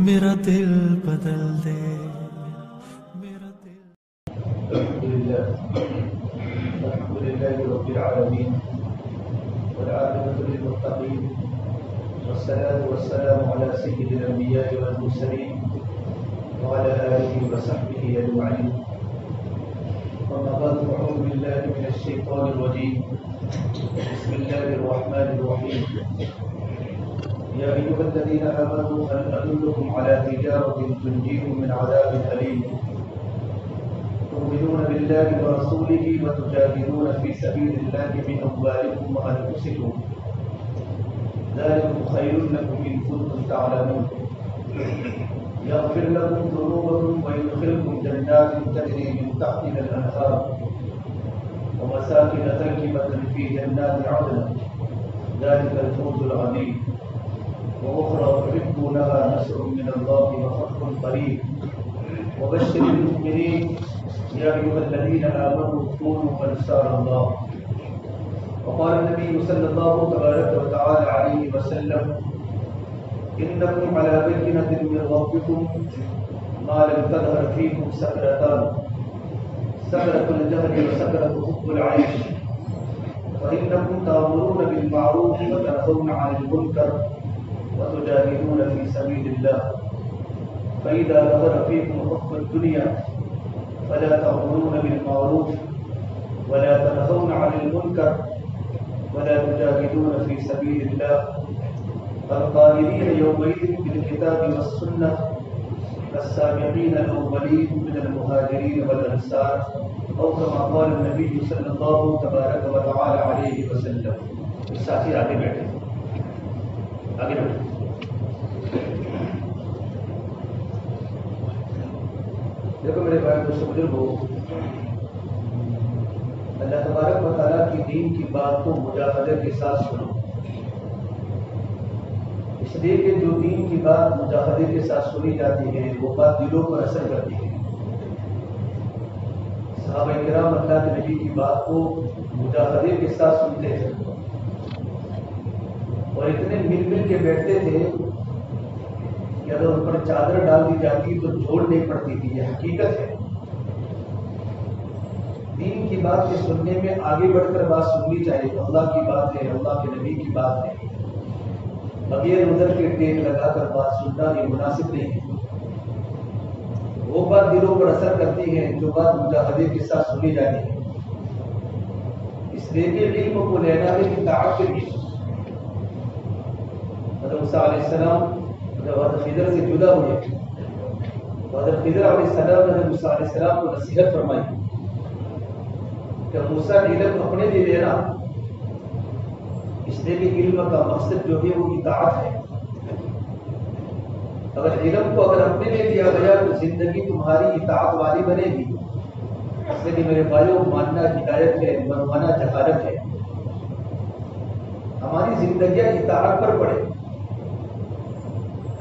میرا دل بدل دے میرا دل. الحمد لله رب العالمين والعاقبة للمتقين والصلاة والسلام على سيد الأنبياء والمرسلين وعلى آله وصحبه أجمعين. أما بعد فأعوذ بالله من الشيطان الرجيم. بسم الله الرحمن الرحيم. يا أيها الذين آمنوا هل أدلكم على تجارة تنجيكم من عذاب أليم تؤمنون بالله ورسوله وتجاهدون في سبيل الله بأموالكم وأنفسكم ذلكم خير لكم إن كنتم تعلمون يغفر لكم ذنوبكم ويدخلكم جنات تجري من تحتها الأنهار ومساكن طيبة في جنات عدن ذلك الفوز العظيم وأخرى تحبونها نصر من الله وفتح قريب وبشر المؤمنين يا أيها الذين آمنوا كونوا أنصار الله. وقال النبي صلى الله تبارك وتعالى عليه وسلم إنكم على بينة من ربكم ما لم تظهر فيكم سكرتان سكرة الجهل وسكرة حب العيش فإنكم تأمرون بالمعروف وتنهون عن المنكر وتجاهدون في سبيل الله فإذا ظهر فيكم حب الدنيا فلا تأمرون بالمعروف ولا تنهون عن المنكر ولا تجاهدون في سبيل الله القائلين يومئذ بالكتاب والسنة السابقين الأولين من المهاجرين والأنصار أو كما قال النبي صلى الله تبارك وتعالى عليه وسلم. ساتھی آگے بیٹھے دیکھو میرے بھائی دوستو بزرگو، اللہ تبارک و تعالیٰ کی دین کی بات کو مجاہدے کے ساتھ سنو، اس لیے کہ جو دین کی بات مجاہدے کے ساتھ سنی جاتی ہے وہ بات دلوں پر اثر کرتی ہے. صحابہ کرام اللہ کے نبی کی بات کو مجاہدے کے ساتھ سنتے تھے اور اتنے مل مل کے بیٹھتے تھے کہ اگر ان پر چادر ڈال دی جاتی تو جھوڑ نہیں پڑتی تھی. یہ حقیقت ہے. دین کی بات کے سننے میں آگے بڑھ کر بات سننی چاہیے. اللہ کی بات ہے، اللہ کے نبی کی بات ہے، بغیر ادھر کے ٹیک لگا کر بات سننا یہ مناسب نہیں ہے. وہ بات دلوں پر اثر کرتی ہے جو بات مجاہدے کے ساتھ سنی جاتی ہے. اس لیے کہ علم کو لینا ہے کہ دعوت کے لیے حضرت موسیٰ علیہ السلام جب حضرت خضر سے جدا ہوئے تو حضرت خضر علیہ السلام نے حضرت موسیٰ علیہ السلام کو نصیحت فرمائی کہ موسیٰ علم اپنے لیے لینا، اس لیے کہ علم کا مقصد جو ہے وہ اطاعت ہے. اگر علم کو اگر اپنے لیے لیا گیا تو زندگی تمہاری اطاعت والی بنے گی. اس لیے کہ میرے بھائیوں، ماننا ہدایت ہے، منوانا جہالت ہے. ہماری زندگیاں اطاعت پر پڑے.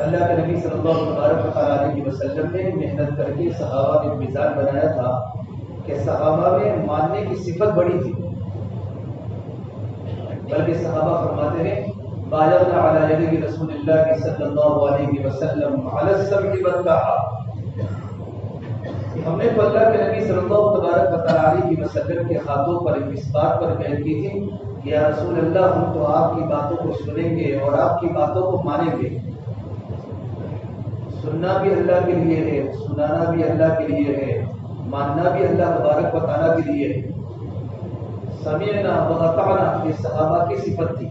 اللہ کے نبی صلی اللہ علیہ وسلم نے محنت کر کے صحابہ میں مزاج بنایا تھا کہ صحابہ میں ماننے کی صفت بڑی تھی، بلکہ صحابہ فرماتے ہیں بایعنا علی یدی رسول اللہ صلی اللہ علیہ وسلم علی السمع والطاعہ، کہ ہم نے تو اللہ کے نبی صلی اللہ علیہ وسلم کے ہاتھوں پر اس بات پر بیعت کی تھی کہ یا رسول اللہ ہم تو آپ کی باتوں کو سنیں گے اور آپ کی باتوں کو مانیں گے. سننا بھی اللہ کے لیے ہے، سنانا بھی اللہ کے لیے ہے، ماننا بھی اللہ تبارک و تعالیٰ کے لیے ہے. سمعنا واطعنا یہ صحابہ کی صفت تھی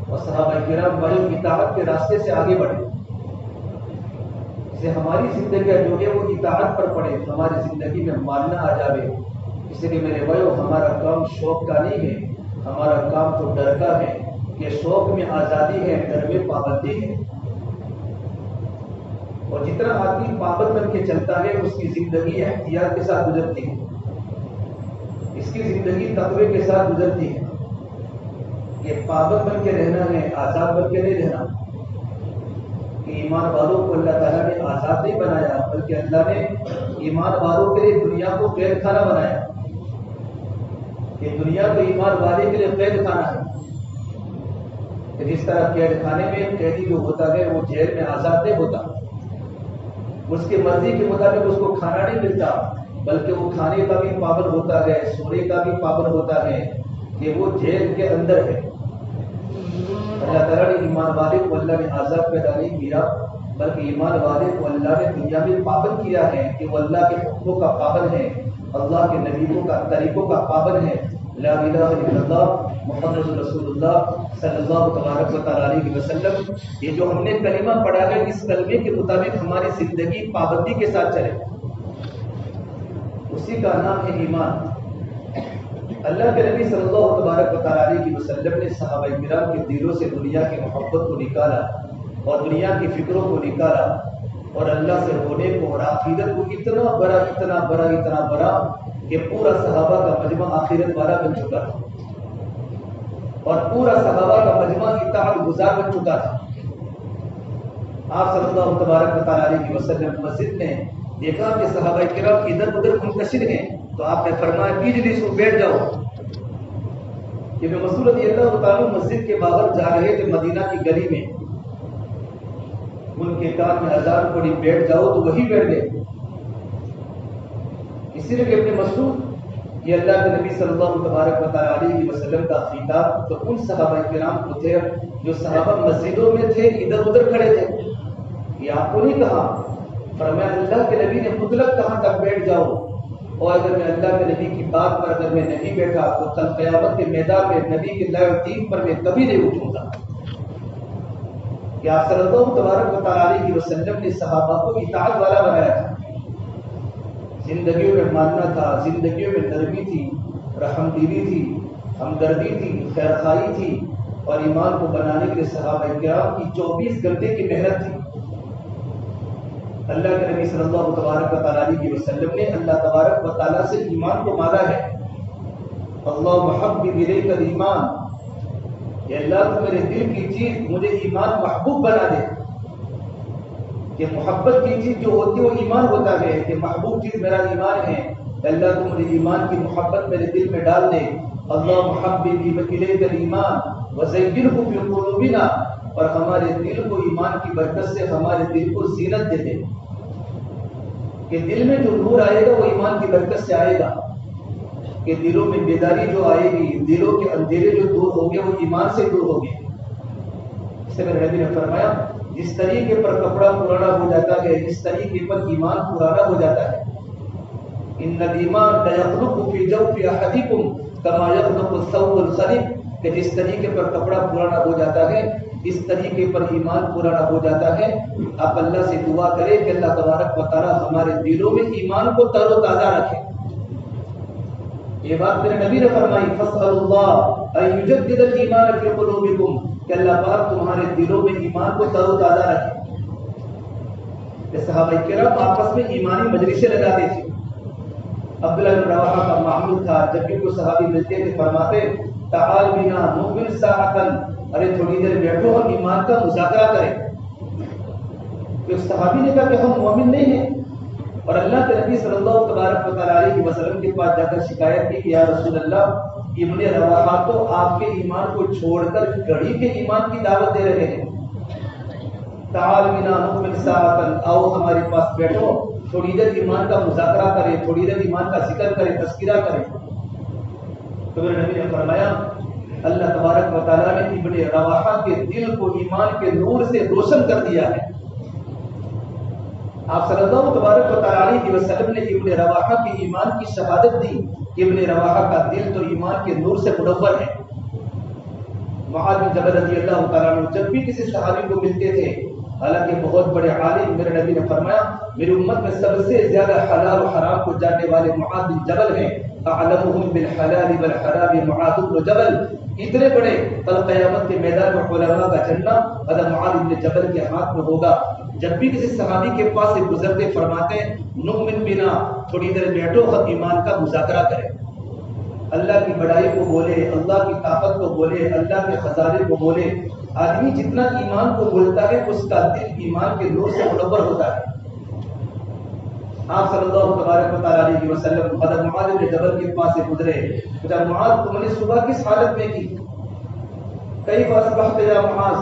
اور صحابہ کرام بڑے اطاعت کے راستے سے آگے بڑھے. اسے ہماری زندگی جو ہے وہ اطاعت پر پڑے، ہماری زندگی میں ماننا آ جاوے. اس لیے میرے بھائیو، ہمارا کام شوق کا نہیں ہے، ہمارا کام تو ڈر کا ہے کہ شوق میں آزادی ہے، ڈر میں پابندی ہے. اور جتنا آدمی پابند بن کے چلتا ہے اس کی زندگی احتیاط کے ساتھ گزرتی ہے، اس کی زندگی تقوی کے ساتھ گزرتی ہے. یہ پابند بن کے رہنا ہے، آزاد بن کے نہیں رہنا. کہ ایمان والوں کو اللہ تعالیٰ نے آزاد نہیں بنایا بلکہ اللہ نے ایمان والوں کے لیے دنیا کو قید خانہ بنایا. کہ دنیا تو ایمان والے کے لیے قید خانہ ہے. کہ جس طرح قید خانے میں قیدی جو ہوتا ہے وہ جیل میں آزاد نہیں ہوتا، اس کی مرضی کے مطابق اس کو کھانا نہیں ملتا، بلکہ وہ کھانے کا بھی پابند ہوتا ہے، سونے کا بھی پابند ہوتا ہے، کہ وہ جیل کے اندر ہے۔ اللہ تعالیٰ نے ایمان والے کو اللہ نے آزاد پیدا نہیں کیا، بلکہ ایمان والے کو اللہ نے دنیا میں پابند کیا ہے کہ وہ اللہ کے حکموں کا پابند ہے، اللہ کے نبیوں کا طریقوں کا پابند ہے۔ لا الہ الا اللہ محمد رسول اللہ صلی اللہ تبارک و تعالیٰ علیہ وسلم، یہ جو ہم نے کلمہ پڑھا ہے اس کلمے کے مطابق ہماری زندگی پابندی کے ساتھ چلے، اسی کا نام ہے ایمان۔ اللہ کے نبی صلی اللہ تبارک و تعالیٰ علیہ وسلم نے صحابہ کرام کے دلوں سے دنیا کی محبت کو نکالا اور دنیا کی فکروں کو نکالا اور اللہ سے ہونے کو اور عقیدت کو اتنا بڑا اتنا بڑا اتنا بڑا کہ پورا صحابہ کا مجمع آخرت والا بن چکا تھا اور پورا صحابہ کا مجمع اطاعت گزار بن چکا تھا۔ آپ صلی اللہ تبارک و تعالیٰ علیہ وسلم مسجد میں دیکھا کہ صحابہ کرام ادھر ادھر منتشر ہیں، تو آپ نے فرمایا اجلسوا، بیٹھ جاؤ۔ کہ ابن مسعود رضی اللہ تعالیٰ مسجد کے باہر جا رہے تھے مدینہ کی گلی میں، ان کے کان میں اذان پڑی بیٹھ جاؤ تو وہی بیٹھ گئے۔ اسی لیے ابن مسعود یہ اللہ کے نبی صلی اللہ تبارک و تعالیٰ علیہ وسلم کا خطاب تو ان صحابہ کرام کو تھے جو صحابہ مسجدوں میں تھے، ادھر ادھر کھڑے تھے، یہ آپ کو نہیں کہا، فرمایا اللہ کے نبی نے مطلق کہاں تک بیٹھ جاؤ، اور اگر میں اللہ کے نبی کی بات پر اگر میں نہیں بیٹھا تو کل قیامت کے میدان میں نبی کے لائے دین پر میں کبھی نہیں اٹھوں گا۔ کہ آپ صلی اللہ تبارک و تعالیٰ علیہ وسلم نے صحابہ کو اطاعت والا بنایا تھا، زندگیوں میں ماننا تھا، زندگیوں میں نرمی تھی، رحم دلی تھی، ہمدردی تھی، خیر خواہی تھی، اور ایمان کو بنانے کے لیے صحابہ کرام کی 24 گھنٹے کی محنت تھی۔ اللہ کے نبی صلی اللہ تبارک و تعالیٰ علیہ وسلم نے اللہ تبارک و تعالیٰ سے ایمان کو مانگا ہے، اللہ محبب الیک الایمان، کہ اللہ تو میرے دل کی چیز مجھے ایمان محبوب بنا دے۔ کہ محبت کی چیز جو ہوتی ہے وہ ایمان ہوتا ہے، کہ محبوب چیز میرا ایمان ہے، اللہ تو مجھے ایمان کی محبت میرے دل میں ڈال دے۔ اللہ محبب الیک الایمان وزینہ فی قلوبنا، اور ہمارے دل کو ایمان کی برکت سے ہمارے دل کو زینت دے دے، کہ دل میں جو نور آئے گا وہ ایمان کی برکت سے آئے گا، کہ دلوں میں بیداری جو آئے گی، دلوں کے اندھیرے جو دور ہوں گے وہ ایمان سے دور ہوں گے۔ اس سے میرے نبی نے فرمایا جس طریقے پر کپڑا پرانا ہو جاتا ہے، جس طریقے پر ایمان پرانا ہو جاتا ہے، ان الایمان لیخلق فی جوف احدکم کما یخلق الثوب الخلق، کہ جس طریقے پر کپڑا پرانا ہو جاتا ہے اس طریقے پر ایمان پرانا ہو جاتا ہے۔ آپ اللہ سے دعا کریں کہ اللہ تبارک و تعالیٰ ہمارے دلوں میں ایمان کو تر و تازہ رکھے۔ یہ بات میرے نبی نے فرمائی، فَاسْأَلُوا اللَّهَ أَن يُجَدِّدَ الْإِيمَانَ فِي قُلُوبِكُمْ، کہ اللہ پاک تمہارے دلوں میں ایمان کو تر و تازہ رکھے۔ کہ صحابہ کرام آپس میں ایمانی مجلسیں لگاتے تھے۔ عبداللہ بن رواحہ کا معمول تھا، جب بھی کوئی صحابی ملتے تھے فرماتے تعال بنا نؤمن ساعۃ، ارے تھوڑی دیر بیٹھو اور ایمان کا مذاکرہ کریں۔ ایک صحابی نے کہا کہ ہم مومن نہیں ہیں، اور اللہ کے نبی صلی اللہ تبارک و تعالیٰ علیہ وسلم کے پاس جا کر شکایت کی کہ یا رسول اللہ، ابن رواحہ تو آپ کے ایمان کو چھوڑ کر گڑھی کے ایمان کی دعوت دے رہے ہیں۔ تعال بنا نؤمن ساعۃ، آؤ ہمارے پاس بیٹھو، تھوڑی دیر ایمان کا مذاکرہ کریں، تھوڑی دیر ایمان کا ذکر کریں، تذکرہ کریں۔ تو میرے نبی نے فرمایا اللہ تبارک و تعالیٰ نے ابن رواحہ کے دل کو ایمان کے نور سے روشن کر دیا ہے۔ آپ صلی اللہ تبارک و تعالیٰ علیہ وسلم نے ابن رواحہ کی ایمان کی شہادت دی کہ ابن رواحہ کا دل تو ایمان کے نور سے منور ہے۔ معاذ بن جبل رضی اللہ تعالیٰ عنہ جب بھی کسی صحابی کو ملتے تھے، حالانکہ بہت بڑے عالم، میرے نبی نے فرمایا میری امت میں سب سے زیادہ حلال و حرام کو جاننے والے معاذ بن جبل ہیں، اعلمهم بالحلال والحرام معاذ بن جبل، اتنے بڑے کل قیامت کے میدان میں علماء کا جھنڈا حضرت معاذ بن جبل کے ہاتھ میں ہوگا۔ جب بھی کسی صحابی کے پاس سے گزرتے فرماتے نؤمن بنا، تھوڑی دیر بیٹھو اور ایمان کا مذاکرہ کریں، اللہ کی بڑائی کو بولے، اللہ کی طاقت کو بولے، اللہ کے خزانے کو بولے۔ آدمی جتنا ایمان کو بولتا ہے اس کا دل ایمان کے نور سے منور ہوتا ہے۔ آپ صلی اللہ تبارک و تعالیٰ علیہ وسلم حضرت معاذ بن جبل کے پاس سے گزرے، جب معاذ تم نے صبح کس حالت میں کی؟ کیف اصبحت یا معاذ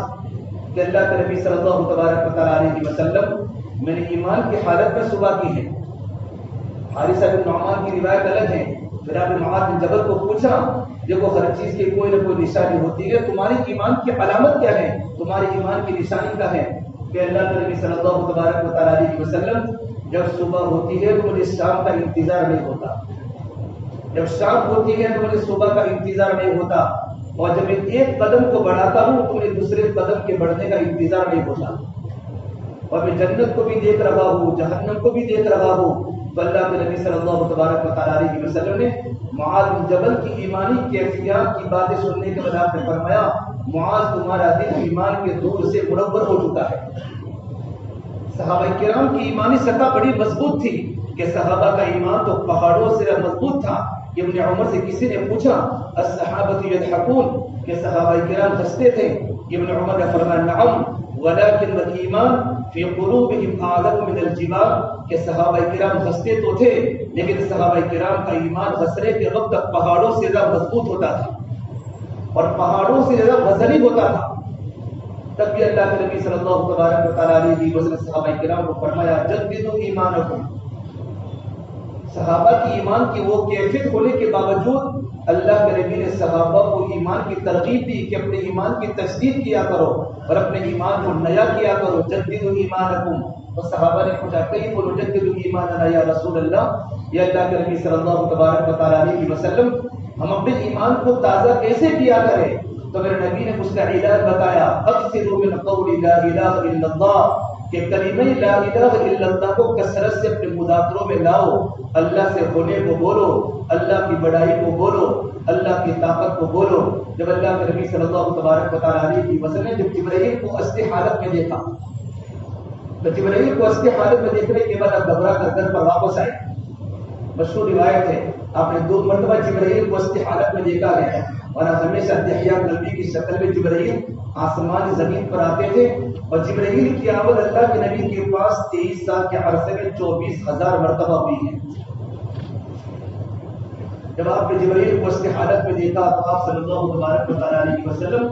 کہ اللہ کے نبی صلی اللہ تبارک و تعالیٰ علیہ وسلم میں نے ایمان کی حالت میں صبح کی ہے. حارثہ بن نعمان کی روایت الگ ہے. پھر آپ نے معاذ بن جبل کو پوچھا دیکھو ہر چیز کی کوئی نہ کوئی نشانی ہوتی ہے, تمہاری ایمان کی علامت کیا ہے, تمہاری ایمان کی نشانی کیا ہے؟ کہ اللہ کے نبی صلی اللہ تبارک و تعالیٰ علیہ وسلم جب صبح ہوتی ہے تو مجھے شام کا انتظار نہیں ہوتا, جب شام ہوتی ہے تو مجھے صبح کا انتظار نہیں ہوتا, اور جب میں ایک قدم کو بڑھاتا ہوں تو مجھے دوسرے قدم کے بڑھنے کا انتظار نہیں ہوتا, اور میں جنت کو بھی دیکھ رہا ہوں جہنم کو بھی دیکھ رہا ہوں. تو اللہ کے نبی صلی اللہ تبارک و تعالیٰ علیہ وسلم نے معاذ بن جبل کی ایمانی کیفیات کی باتیں سننے کے بعد آپ نے فرمایا معاذ تمہارا دل ایمان کے نور سے منور ہو چکا ہے. صحابہ کرام کی ایمانی سطح بڑی مضبوط تھی کہ صحابہ کا ایمان تو پہاڑوں سے مضبوط تھا. ابن عمر سے کسی نے پوچھا الصحابۃ یضحکون کہ صحابہ کرام ہنستے تھے. ابن عمر نے فرمایا نعم ولكن الایمان فی قلوبہم اعظم من الجبال کہ صحابہ کرام ہنستے تو تھے لیکن صحابہ کرام کا ایمان ہنسنے کے وقت تک پہاڑوں سے زیادہ مضبوط ہوتا تھا اور پہاڑوں سے زیادہ وزنی ہوتا تھا. تب بھی اللہ کے نبی صلی اللہ تبارک و تعالیٰ علیہ وسلم صحابہ کرام کو فرمایا جددوا ایمانکم. صحابہ کی ایمان کی وہ کیفیت ہونے کے باوجود اللہ کے نبی نے صحابہ کو ایمان کی ترغیب دی کہ اپنے ایمان کی تجدید کیا کرو اور اپنے ایمان کو نیا کیا کرو. جددوا ایمانکم. تو صحابہ نے پوچھا کیف نجدد ایماننا یا رسول اللہ, یا اللہ کے نبی صلی اللہ تبارک و تعالیٰ علیہ وسلم ہم اپنے ایمان کو تازہ کیسے کیا کریں؟ تو میرے نبی نے اس کا علاج بتایا اکثروا من قول لا الہ الا اللہ کہ کلمہ لا الہ الا اللہ کو کثرت سے اپنے مذاکروں میں لاؤ. اللہ سے ہونے کو بولو, اللہ کی بڑائی کو بولو, اللہ کی طاقت کو بولو. جب اللہ کے نبی صلی اللہ تبارک و تعالیٰ علیہ وسلم نے جب جبرائیل کو اصلی حالت میں دیکھا تو جبرائیل کو اصلی حالت میں دیکھنے کے بعد اب گھبرا کر گھر پر واپس آئے. مشہور روایت ہے آپ نے 2 مرتبہ جبرائیل کو اصلی حالت میں دیکھا ہے اور ہمیشہ دحیہ قلبی کی شکل میں جبرائیل آسمان زمین پر آتے تھے. اور جبرائیل کی آمد اللہ کے نبی کے پاس 23 سال کے عرصے میں 24,000 مرتبہ ہوئی ہے. جب آپ نے جبرائیل کو اس کی حالت میں دیکھا تو آپ صلی اللہ تبارک و تعالیٰ علیہ وسلم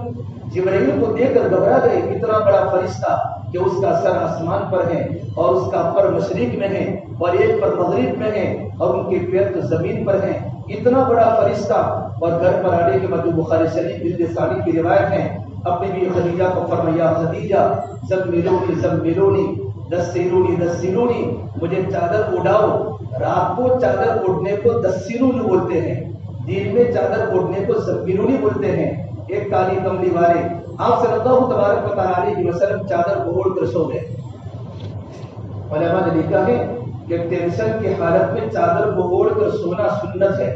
جبرائیل کو دیکھ کر گھبرا گئے. اتنا بڑا فرشتہ کہ اس کا سر آسمان پر ہے اور اس کا پر مشرق میں ہے اور ایک پر مغرب میں ہے اور ان کے پیر تو زمین پر ہیں. اتنا بڑا فرشتہ اور گھر پر آنے کے بعد بخاری شریف جلد ثانی کی روایت ہے اپنی بھی خدیجہ کو فرمایا خدیجہ زملونی زملونی دسرونی دسرونی مجھے چادر اڑاؤ. رات کو چادر اڑنے کو دسرونی بولتے ہیں, دن میں چادر اڑنے کو زملونی بولتے ہیں. ایک کالی کملی والے آپ صلی اللہ تبارک و تعالیٰ علیہ وسلم چادر کو اوڑھ کر سو گئے. علماء نے لکھا ہے کہ ٹینشن کی حالت میں چادر کو اوڑھ کر سونا سنت ہے.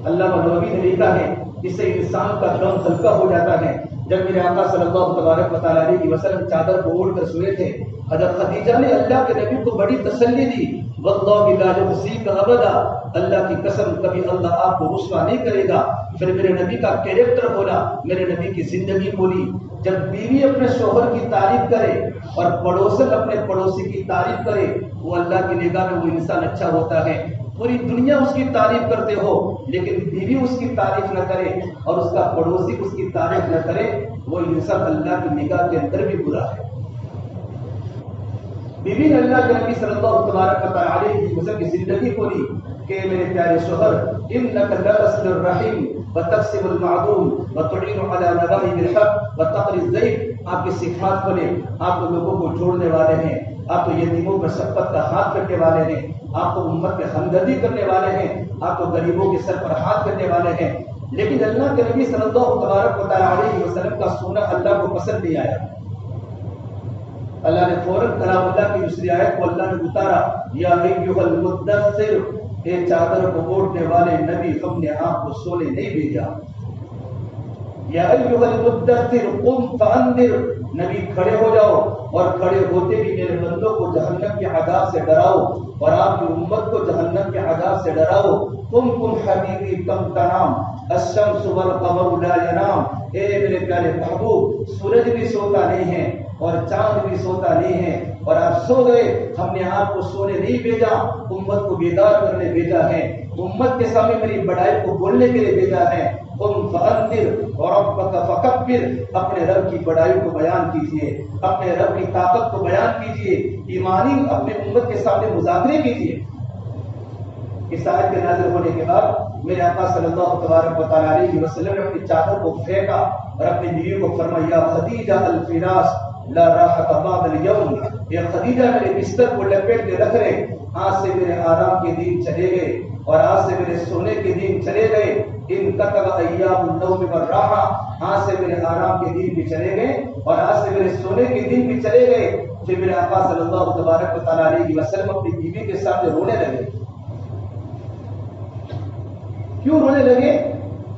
علامہ نووی نے لکھا ہے اس سے انسان کا غم ہلکا ہو جاتا ہے. جب میرے آقا صلی اللہ تبارک و تعالیٰ علیہ وسلم چادر کو اوڑھ کر سوئے تھے حضرت خدیجہ نے اللہ کے نبی کو بڑی تسلی دی. واللہ لا یخزیک ابدا, اللہ کی قسم کبھی اللہ آپ کو رسوا نہیں کرے گا. پھر میرے نبی کا کیریکٹر بولا, میرے نبی کی زندگی بولی. جب بیوی اپنے شوہر کی تعریف کرے اور پڑوسن اپنے پڑوسی کی تعریف کرے وہ اللہ کی نگاہ میں وہ انسان اچھا ہوتا ہے. پوری دنیا اس کی تعریف کرتے ہو لیکن بیوی اس کی تعریف نہ کرے اور اس کا پڑوسی اس کی تعریف نہ کرے وہ انسان اللہ کی نگاہ کے اندر بھی برا ہے. بیوی نے اللہ کے نبی صلی اللہ تبارک و تعالیٰ علیہ وسلم کی زندگی کو لی کہ میرے پیارے شوہر انک لتصل الرحیم وتقسم المعدوم وتعین علی نواہب الحق وتقری الضیف. آپ کی صفات کو لے, آپ تو لوگوں کو جوڑنے والے ہیں, آپ تو یتیموں پر شفقت کا ہاتھ کرنے والے ہیں, آپ تو امت میں ہمدردی کرنے والے ہیں, آپ تو غریبوں کے سر پر ہاتھ کرنے والے ہیں. لیکن اللہ کے نبی صلی اللہ تبارک و تعالیٰ علیہ وسلم کا سونا اللہ کو پسند نہیں آیا. اللہ نے فوراً کلام اللہ کی دوسری آیت کو اللہ نے اتارا یا ایھا المدثر, اے چادر کو اوڑھنے والے نبی ہم نے آپ کو سونے نہیں بھیجا. یا ایھا المدثر قم فانذر, نبی کھڑے ہو جاؤ اور کھڑے ہوتے بھی میرے بندوں کو جہنم کے عذاب سے ڈراؤ اور آپ کی امت کو جہنم کے عذاب سے ڈراؤ. قم حبیبی کم تنام الشمس والقمر لا ینام, اے میرے پیارے محبوب سورج بھی سوتا نہیں ہے اور چاند بھی سوتا نہیں ہے اور آپ سو گئے. ہم نے آپ کو سونے نہیں بھیجا, امت کو بیدار کرنے بھیجا ہے, امت کے سامنے میری بڑائی کو بولنے کے لیے بھیجا ہے. قم فانذر وربک فکبر, اپنے رب کی بڑائی کو بیان کیجیے, اپنے رب کی طاقت کو بیان کیجیے, ایمانی اپنے امت کے سامنے مذاکرے کیجیے. اس آیت کے نازل ہونے کے بعد میرے آقا صلی اللہ تبارک و تعالی علیہ وسلم نے اپنی چادر کو پھینکا اور اپنی بیوی کو فرمایا, یا خدیجہ الفراش لا راحت بعد اليوم, یا خدیجہ میرے بستر کو لپیٹ کے رکھ رہے, آج سے میرے آرام کے دن چلے گئے اور آج سے میرے سونے کے دن چلے گئے. ان کتب ایام النوم والراحہ, آج سے میرے آرام کے دن بھی چلے گئے اور آج سے میرے سونے کے دن بھی چلے گئے. پھر میرے آقا صلی اللہ تبارک و تعالی علیہ وسلم اپنی بیوی کے سامنے رونے لگے. کیوں رونے لگے؟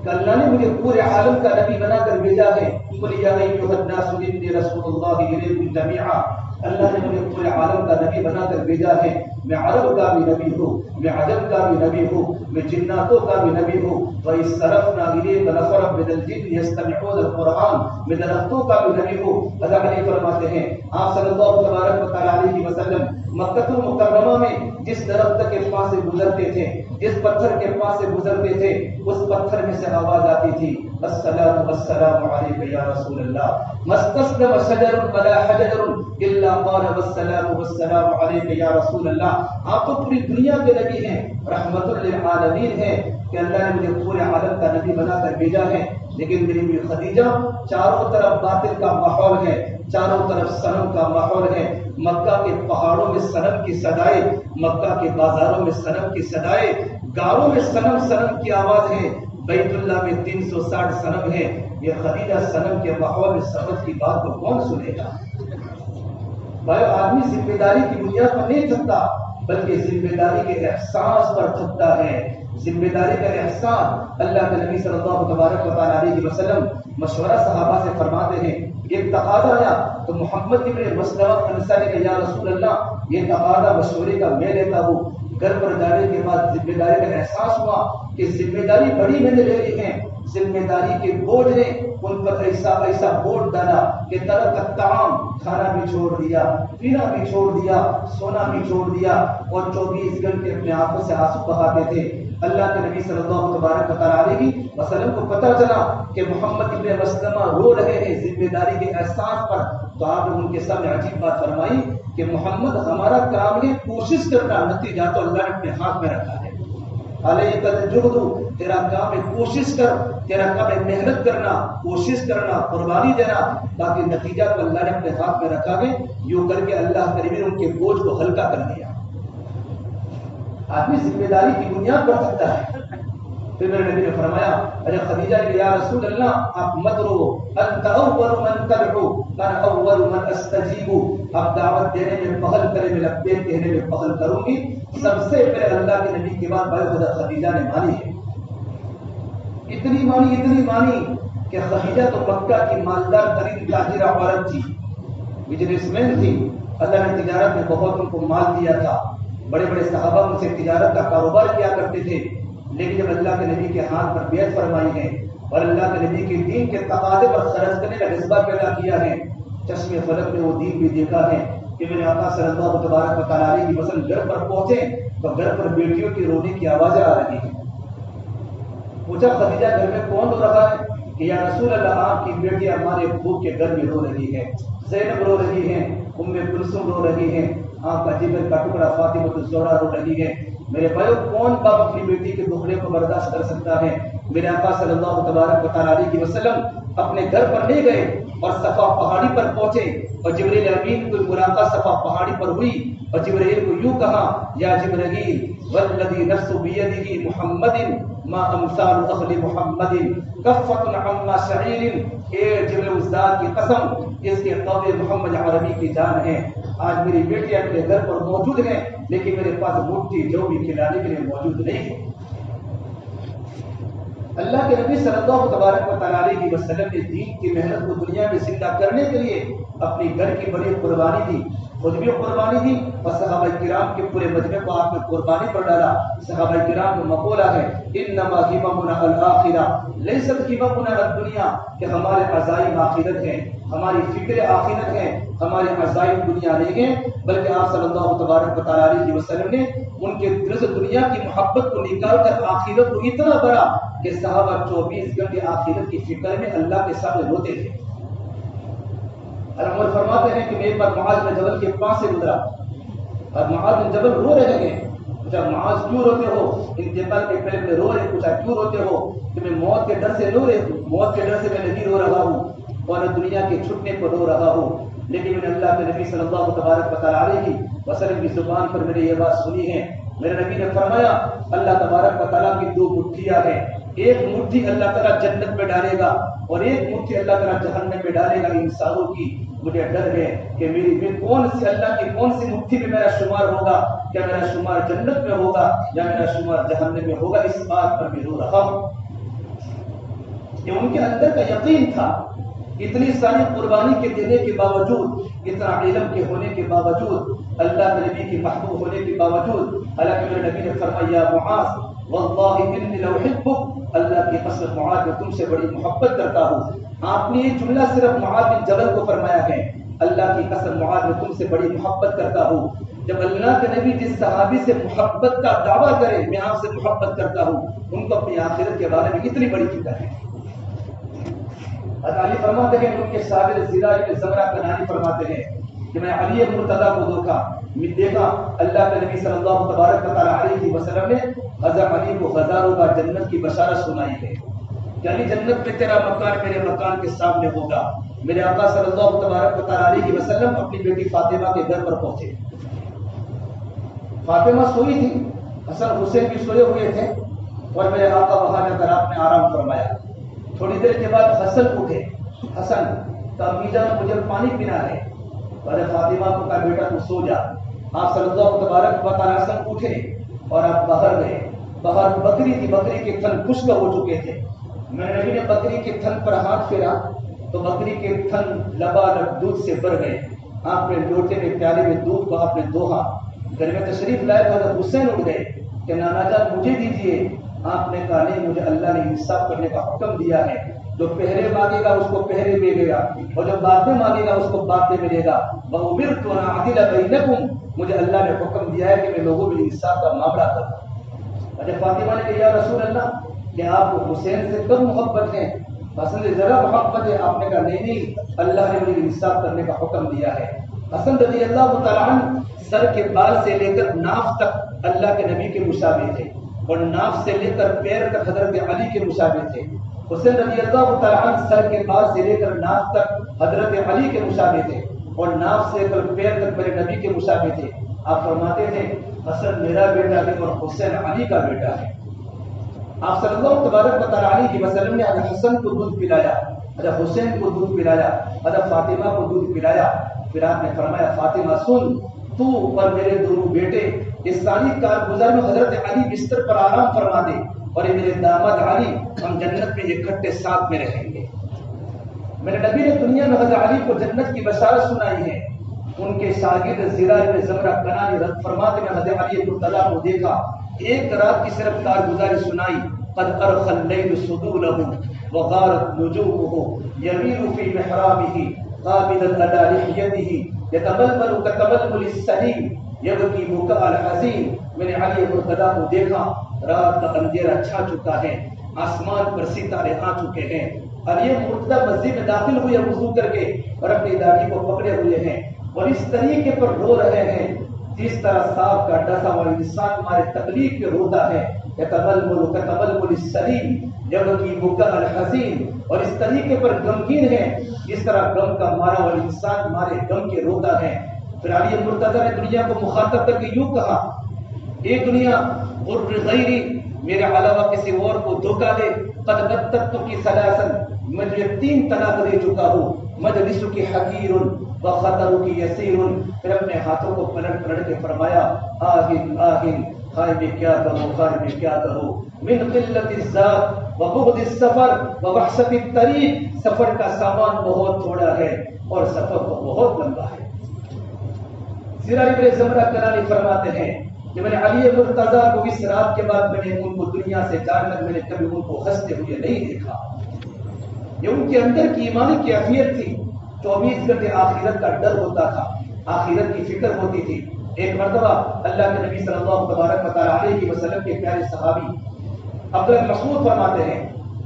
کہ اللہ نے مجھے پورے عالم کا نبی بنا کر بھیجا ہے. قل یا ایھا الناس انی رسول اللہ الیکم جمیعا, اللہ نے مجھے پورے عالم کا نبی بنا کر بھیجا ہے. میں عرب کا بھی نبی ہوں, میں عجم کا بھی نبی ہوں, میں جناتوں کا بھی نبی ہوں. وَإِذْ صَرَفْنَا إِلَيْكَ نَفَرًا مِنَ الْجِنِّ يَسْتَمِعُونَ الْقُرْآنَ, میں درختوں کا بھی نبی ہوں. حضرت علی فرماتے ہیں آپ صلی اللہ تبارک و تعالی علیہ وسلم مکہ المکرمہ میں جس درخت کے پاس سے گزرتے تھے, جس پتھر کے پاس سے گزرتے تھے, اس پتھر میں سے آواز آتی تھی, الصلاۃ والسلام علیک یا رسول اللہ, ما استسلم شجر ولا حجر الا قال والسلام والسلام علیک یا رسول اللہ. آپ تو پوری دنیا کے نبی ہیں, رحمت للعالمین ہیں, کہ اللہ نے مجھے پورے عالم کا نبی بنا کر بھیجا ہے. لیکن میری بیوی خدیجہ, چاروں طرف باطل کا ماحول ہے, چاروں طرف صنم کا ماحول ہے. مکہ کے پہاڑوں میں صنم کی صدائیں, مکہ کے بازاروں میں صنم کی صدائیں, گاؤں میں صنم کی آواز ہے, بیت اللہ میں 360 صنم ہے. یہ خدیجہ صنم کے ماحول میں سمجھ کی بات کو کون سنے گا؟ بھائی, آدمی ذمہ داری کی بنیاد پر نہیں تھکتا, بلکہ ذمہ داری کے احساس پر تھکتا ہے. ذمہ داری کا احساس اللہ کے نبی صلی اللہ تبارک و تعالی علیہ وسلم مشورہ صحابہ سے فرماتے ہیں. ایک تقاضا آیا تو محمد ابن مسلمہ انصاری نے کہا, یا رسول اللہ, یہ تقاضا مشورے کا میں لیتا ہوں. گھر پر جانے کے بعد ذمہ داری کا احساس ہوا کہ ذمہ داری بڑی میں نے لے لی ہے. ذمہ داری کے بوجھ نے ان پر ایسا بوجھ ڈالا کہ ترک الطعام, کھانا بھی چھوڑ دیا, پینا بھی چھوڑ دیا, سونا بھی چھوڑ دیا, اور 24 گھنٹے اپنے آنکھوں سے آنسو بہاتے تھے. اللہ کے نبی صلی اللہ تبارک و تعالی علیہ وسلم کو پتہ چلا کہ محمد ابن مسلمہ رو رہے ہیں ذمہ داری کے احساس پر, تو آپ نے ان کے سامنے عجیب بات فرمائی کہ محمد, ہمارا کام ہے کوشش کرنا, نتیجہ تو اللہ نے اپنے ہاتھ میں رکھا ہے. علیک الجہد, تیرا کام ہے کوشش کر, تیرا کام ہے محنت کرنا, کوشش کرنا, قربانی دینا, باقی نتیجہ کو اللہ نے اپنے ہاتھ میں رکھا ہے. یوں کر کے اللہ کریم نے ان کے بوجھ کو ہلکا کر دیا. آدمی ذمہ داری کی بنیاد پر سکتا ہے. پھر میرے نبی نے فرمایا, ارے خدیجہ نے, یا رسول اللہ, آپ مت رو, انت اول من تدعو من اول من استجیب, آپ دعوت دینے میں پہل کرے, میں لبیک کہنے میں پہل کروں گی. سب سے پہلے اللہ کے نبی کے بعد بھائی حضرت خدیجہ نے مانی ہے. اتنی مانی کہ خدیجہ تو مکہ کی مالدار ترین تاجرہ عورت تھی, بزنس مین تھی. اللہ نے تجارت میں بہت ان کو مال دیا تھا. بڑے بڑے صحابہ ان سے تجارت کا کاروبار کیا کرتے تھے. لیکن جب اللہ کے نبی کے ہاتھ پر بیعت فرمائی ہے اور اللہ کے نبی کے دین کے تقاضے پر خرچ کرنے کا جذبہ پیدا کیا ہے, چشم فلک میں وہ دین بھی دیکھا ہے کہ میرے آقا صلی اللہ تبارک و تعالی علیہ وسلم گھر پر پہنچے تو گھر پر بیٹیوں کی رونے کی آوازیں آ رہی ہیں. پوچھا, خدیجہ گھر میں کون رو رہا ہے؟ کہ یا رسول اللہ, آپ کی بیٹی ہمارے ابو کے گھر میں رو رہی ہے. زینب رو رہی ہیں, ام کلثوم رو رہی ہیں, آپ کا جگر کا ٹکڑا فاطمہ الزہرا رو رہی ہے. میرے بھائیو, کون باپ اپنی بیٹی کے دکھڑے کو برداشت کر سکتا ہے؟ میرے آقا صلی اللہ تبارک و تعالی علیہ وسلم اپنے گھر پر لے گئے اور صفا پہاڑی پر پہنچے, اور جبرائیل امین کو ملاقات صفا پہاڑی پر ہوئی, اور جبرائیل کو یوں کہا, یا جبرائیل والذی نفس بیدہ محمد ما امثال اہل محمد کفۃ عما شعیر, اے جبرائیل ذات کی قسم, اس کے قول محمد عربی کی جان ہے. آج میری بیٹی اپنے گھر پر موجود ہیں, لیکن میرے پاس مٹھی جو بھی کھلانے کے لیے موجود نہیں ہے. اللہ کے نبی صلی اللہ تبارک و تعالی علیہ وسلم نے دین کی محنت کو دنیا میں زندہ کرنے کے لیے اپنی گھر کی بڑی قربانی دی، خود بھی قربانی دی اور صحابہ کرام کے پورے مجمع کو آپ نے قربانی پر ڈالا۔ صحابہ کرام کا مقولہ ہے انما ہممنا الآخرہ لیست ہممنا الدنیا، کہ ہمارے عزائم آخرت ہیں، ہماری فکر آخرت ہے، ہمارے عزائم دنیا نہیں ہیں، بلکہ آپ صلی اللہ تبارک و تعالیٰ علیہ وسلم نے ان کے دل سے دنیا کی محبت کو نکال کر آخرت کو اتنا بڑا کہ صحابہ 24 گھنٹے آخرت کی فکر میں اللہ کے سامنے روتے تھے۔ عمر فرماتے ہیں کہ میں ایک بار معاذ بن جبل کے پاس سے گزرا اور معاذ بن جبل رو رہے ہیں۔ پوچھا معاذ کیوں روتے ہو؟ انتقال کے پہلے رو رہے۔ پوچھا کیوں روتے ہو؟ کہ میں موت کے ڈر سے رو رہے ہوں، موت کے ڈر سے میں نہیں رو رہا ہوں اور دنیا کے چھٹنے پر رو رہا ہوں، لیکن میں نے اللہ کے نبی صلی اللہ تبارک و تعالیٰ علیہ وسلم کی زبان پر میں نے یہ بات سنی ہے۔ میرے نبی نے فرمایا اللہ تبارک و تعالیٰ کی 2 مٹھیاں ہیں، ایک مٹھی اللہ تعالیٰ جنت میں ڈالے گا اور ایک مٹھی اللہ تعالیٰ جہنم میں ڈالے گا انسانوں کی۔ مجھے ڈر ہے کہ میں کون سی اللہ کی کون سی مٹھی میں میرا شمار ہوگا، کیا میرا شمار جنت میں ہوگا یا میرا شمار جہنم میں ہوگا، اس بات پر میں رو رہا ہوں۔ یہ ان کے اندر کا یقین تھا۔ اتنی ساری قربانی کے دینے کے باوجود، اتنا علم کے ہونے کے باوجود، اللہ کے نبی کی محبوب ہونے کے باوجود، حالانکہ میرے نبی نے فرمایا معاذ واللہ انی لأحبک، اللہ کی قسم معاذ میں تم سے بڑی محبت کرتا ہوں۔ آپ نے یہ جملہ صرف معاذ بن جبل کو فرمایا ہے، اللہ کی قسم معاذ میں تم سے بڑی محبت کرتا ہوں۔ جب اللہ کے نبی جس صحابی سے محبت کا دعویٰ کرے میں آپ سے محبت کرتا ہوں، ان کو اپنی آخرت کے بارے میں اتنی بڑی فکر ہے۔ علی فرماتے ہیں ان کے شاگرد زراج بن زمرہ کنانی فرماتے ہیں کہ میں علی مرتضیٰ کو دیکھا اللہ کے نبی صلی اللہ تبارک و تعالیٰ علیہ وسلم نے حضرت علی کو ہزاروں بار جنت کی بشارت سنائی ہے، یعنی جنت میں تیرا مکان میرے مکان کے سامنے ہوگا۔ میرے آقا صلی اللہ تبارک و تعالیٰ علیہ وسلم اپنی بیٹی فاطمہ کے گھر پر پہنچے۔ فاطمہ سوئی تھی، حسن حسین بھی سوئے ہوئے تھے اور میرے آقا وہاں جا کر آپ نے آرام فرمایا۔ تھوڑی دیر کے بعد حسن اٹھے، حسن کا امی جان مجھے پانی پینا ہے، اور فاطمہ کو کہا بیٹا تو سو جا۔ آپ صلی اللہ تبارک و تعالیٰ حسن اٹھے اور آپ باہر گئے۔ باہر بکری تھی، بکری کے تھن خشک ہو چکے تھے۔ میرے نبی نے بکری کے تھن پر ہاتھ پھیرا تو بکری کے تھن لبالب دودھ سے بھر گئے۔ آپ نے لوٹے میں پیالے میں دودھ کو آپ نے دوہا۔ گھر میں تشریف لائے تو حضرت حسین اٹھ گئے کہ نانا جان مجھے دیجیے۔ آپ نے کہا نہیں، مجھے اللہ نے انصاف کرنے کا حکم دیا ہے، جو پہرے مانگے گا اس کو پہرے ملے گا اور جو بعد میں مانگے گا اس کو بعد میں ملے گا۔ وَأُمِرْتُ أَنْ أَعْدِلَ بَيْنَكُمْ، مجھے اللہ نے حکم دیا ہے کہ میں لوگوں میں انصاف کا معاملہ کروں۔ جب فاطمہ نے کہا یا رسول اللہ کہ آپ کو حسین سے کب محبت ہے، حسن سے ذرا محبت ہے، آپ نے کہا نہیں، اللہ نے مجھے انصاف کرنے کا حکم دیا ہے۔ حسن رضی اللہ تعالیٰ عنہ سر کے بال سے لے کر ناف تک اللہ کے نبی کے مشابہ تھے اور ناف سے لے کر پیر تک حضرت علی کے مشابہ تھے۔ حسین رضی اللہ تعالیٰ عنہ سر کے بال سے لے کر ناف تک حضرت علی کے مشابہ تھے اور ناف سے لے کر پیر تک میرے نبی کے مشابہ تھے۔ آپ فرماتے تھے حسن میرا بیٹا ہے اور حسین علی کا بیٹا ہے۔ آپ صلی اللہ تبارک و تعالیٰ علیہ وسلم نے حضرت حسن کو دودھ پلایا، حضرت حسین کو دودھ پلایا، حضرت فاطمہ کو دودھ پلایا۔ پھر آپ نے فرمایا فاطمہ سن، تو اور میرے دونوں بیٹے اس ساری کارگزار میں حضرت علی بستر پر آرام فرما دے اور یہ میرے داماد علی ہم جنت میں اکٹھے ساتھ میں رہیں گے۔ میرے نبی نے دنیا میں حضرت علی کو جنت کی بشارت سنائی ہے۔ ان کے شاگرد زراج بن زمرہ کنانی رد فرماتے میں حضرت علی مرتضیٰ کو دیکھا، ایک رات کی صرف کارگزاری سنائی، قد ارخى الليل صدوله وغارت نجومه يميل في محرابه قابضا على لحيته يتململ كتململ السليم يبكي بكاء الحزين۔ میں نے علی مرتضیٰ کو دیکھا، رات کا اندھیرا چھا چکا ہے، آسمان پر ستارے آ چکے ہیں۔ علی مرتضیٰ مسجد میں داخل ہوئے وضو کر کے اور اپنی داڑھی کو پکڑے ہوئے ہیں اور اس طریقے پر رو رہے ہیں جس طرح سانپ کا ڈسا ہوا انسان ہمارے تکلیف میں روتا ہے۔ یتململ کتململ السلیم یبکی بکاء الحزین، اور اس طریقے پر غمگین ہے جس طرح غم کا مارا ہوا انسان ہمارے غم کے روتا ہے۔ پھر علی مرتضیٰ نے دنیا کو مخاطب کر کے یوں کہا، اے دنیا غر غیری، میرے علاوہ کسی اور کو دھوکہ دے، قد بتتک ثلاثا، میں تجھے 3 طلاق دے چکا ہوں، مجلسک حقیر وخطرک یسیر۔ پھر اپنے ہاتھوں کو پلٹ پلٹ کے فرمایا آہن آہن خائے میں کیا کروں، خائے میں کیا کروں، من قلت الذات وبغض السفر ووحشت الطریق، سفر کا سامان بہت تھوڑا ہے اور سفر تو بہت لمبا ہے۔ سیرہ ابن زمرہ کنانی فرماتے ہیں کہ میں نے علی مرتضیٰ کو اس رات کے بعد میں نے ان کو دنیا سے جان کر میں نے کبھی ان کو ہنستے ہوئے نہیں دیکھا۔ یہ ان کے اندر کی ایمانی کیفیت تھی، 24 گھنٹے آخرت کا ڈر ہوتا تھا، آخرت کی فکر ہوتی تھی۔ ایک مرتبہ اللہ کے نبی صلی اللہ تبارک و تعالی علیہ وسلم کے پیارے صحابی عبداللہ بن مسعود فرماتے ہیں،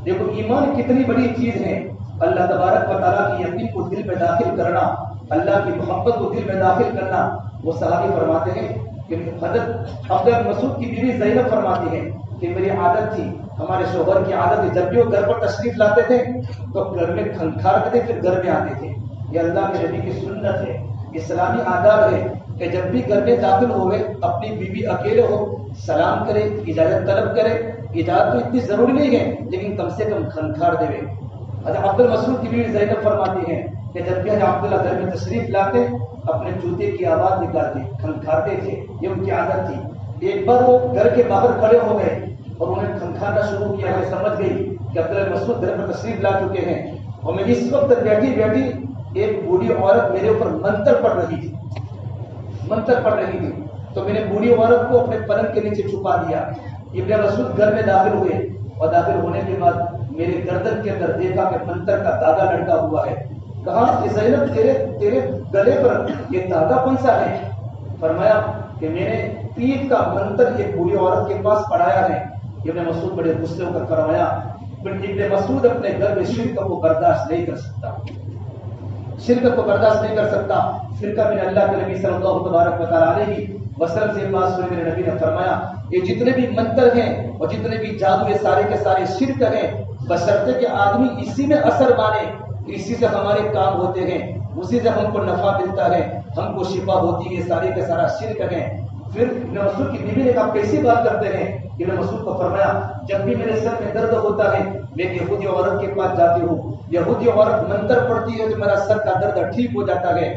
دیکھو ایمان کتنی بڑی چیز ہے، اللہ تبارک و تعالیٰ کی یقین کو دل میں داخل کرنا، اللہ کی محبت کو دل میں داخل کرنا۔ وہ صحابی فرماتے ہیں کہ حضرت عبداللہ بن مسعود کی بیوی زینب فرماتی ہے کہ میری عادت تھی، ہمارے شوہر کی عادت ہے، جب بھی وہ گھر پر تشریف لاتے تھے تو گھر میں کھنکھارتے تھے، پھر گھر میں آتے تھے۔ یہ اللہ کے نبی کی سنت ہے، اسلامی آداب ہے کہ جب بھی گھر میں داخل ہوئے اپنی بیوی اکیلے ہو سلام کرے، اجازت طلب کرے۔ اجازت تو اتنی ضروری نہیں ہے لیکن کم سے کم کھنکھار دے۔ حضرت عبداللہ مسعود کی بیوی زینب فرماتی ہیں کہ جب بھی حضرت عبداللہ گھر میں تشریف لاتے اپنے جوتے کی آواز نکالتے، کھنکھارتے تھے، یہ ان کی عادت تھی۔ ایک بار وہ گھر کے باہر کھڑے ہو گئے اور انہوں نے کھنکھارنا شروع کیا، میں سمجھ گئی کہ عبداللہ مسعود گھر میں تشریف لا چکے ہیں، اور میں اس وقت بیٹھی بیٹھی ایک بوڑھی عورت میرے اوپر منتر پڑھ رہی تھی، منتر پڑھ رہی تھی، تو میں نے بوڑھی عورت کو اپنے پلنگ کے نیچے چھپا دیا۔ ابن مسعود گھر میں داخل ہوئے اور داخل ہونے کے بعد میرے گردن کے اندر دیکھا کہ منتر کا داغا لٹکا ہوا ہے۔ کہا کہ زینب تیرے گلے پر یہ داغا کون سا ہے؟ فرمایا کہ میں نے تیر کا منتر ایک بوڑھی عورت کے پاس پڑھایا ہے۔ ابن مسعود بڑے غصے ہو کر فرمایا، ابن مسعود اپنے گھر میں شرک کو برداشت نہیں کر سکتا، شرک کو برداشت نہیں کر سکتا۔ پھر کا میں نے اللہ کے نبی صلی اللہ تبارک و تعالی علیہ وسلم سے پاس ہوئے، میرے نبی نے فرمایا یہ جتنے بھی منتر ہیں اور جتنے بھی جادو یہ سارے کے سارے شرک ہیں، بشرطے کہ آدمی اسی میں اثر مانے، اسی سے ہمارے کام ہوتے ہیں، اسی سے ہم کو نفع ملتا ہے، ہم کو شفا ہوتی ہے، سارے کے سارا شرک ہیں۔ پھر ابن مسعود کی بیوی نے کہا کیسی بات کرتے ہیں؟ ابن مسعود کو فرمایا جب بھی میرے سر میں درد ہوتا ہے میں ایک یہودی عورت کے پاس جاتی ہوں، یہودی عورت منتر پڑھتی ہے تو میرا سر کا درد ٹھیک ہو جاتا ہے۔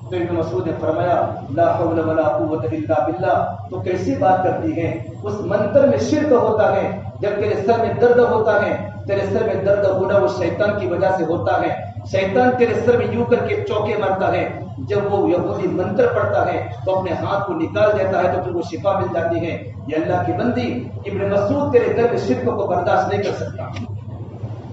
تو ابن مسعود نے فرمایا لا حول ولا قوت الا باللہ، تو کیسی بات کرتی ہے؟ اس منتر میں شرک ہوتا ہے۔ جب تیرے سر میں درد ہوتا ہے، تیرے سر میں درد ہونا وہ شیطان کی وجہ سے ہوتا ہے، شیطان تیرے سر میں یوں کر کے چوکے مارتا ہے، جب وہ یہودی منتر پڑھتا ہے تو اپنے ہاتھ کو نکال دیتا ہے تو پھر وہ شفا مل جاتی ہے۔ یہ اللہ کی بندی ابن مسعود تیرے گھر میں شرک کو برداشت نہیں کر سکتا۔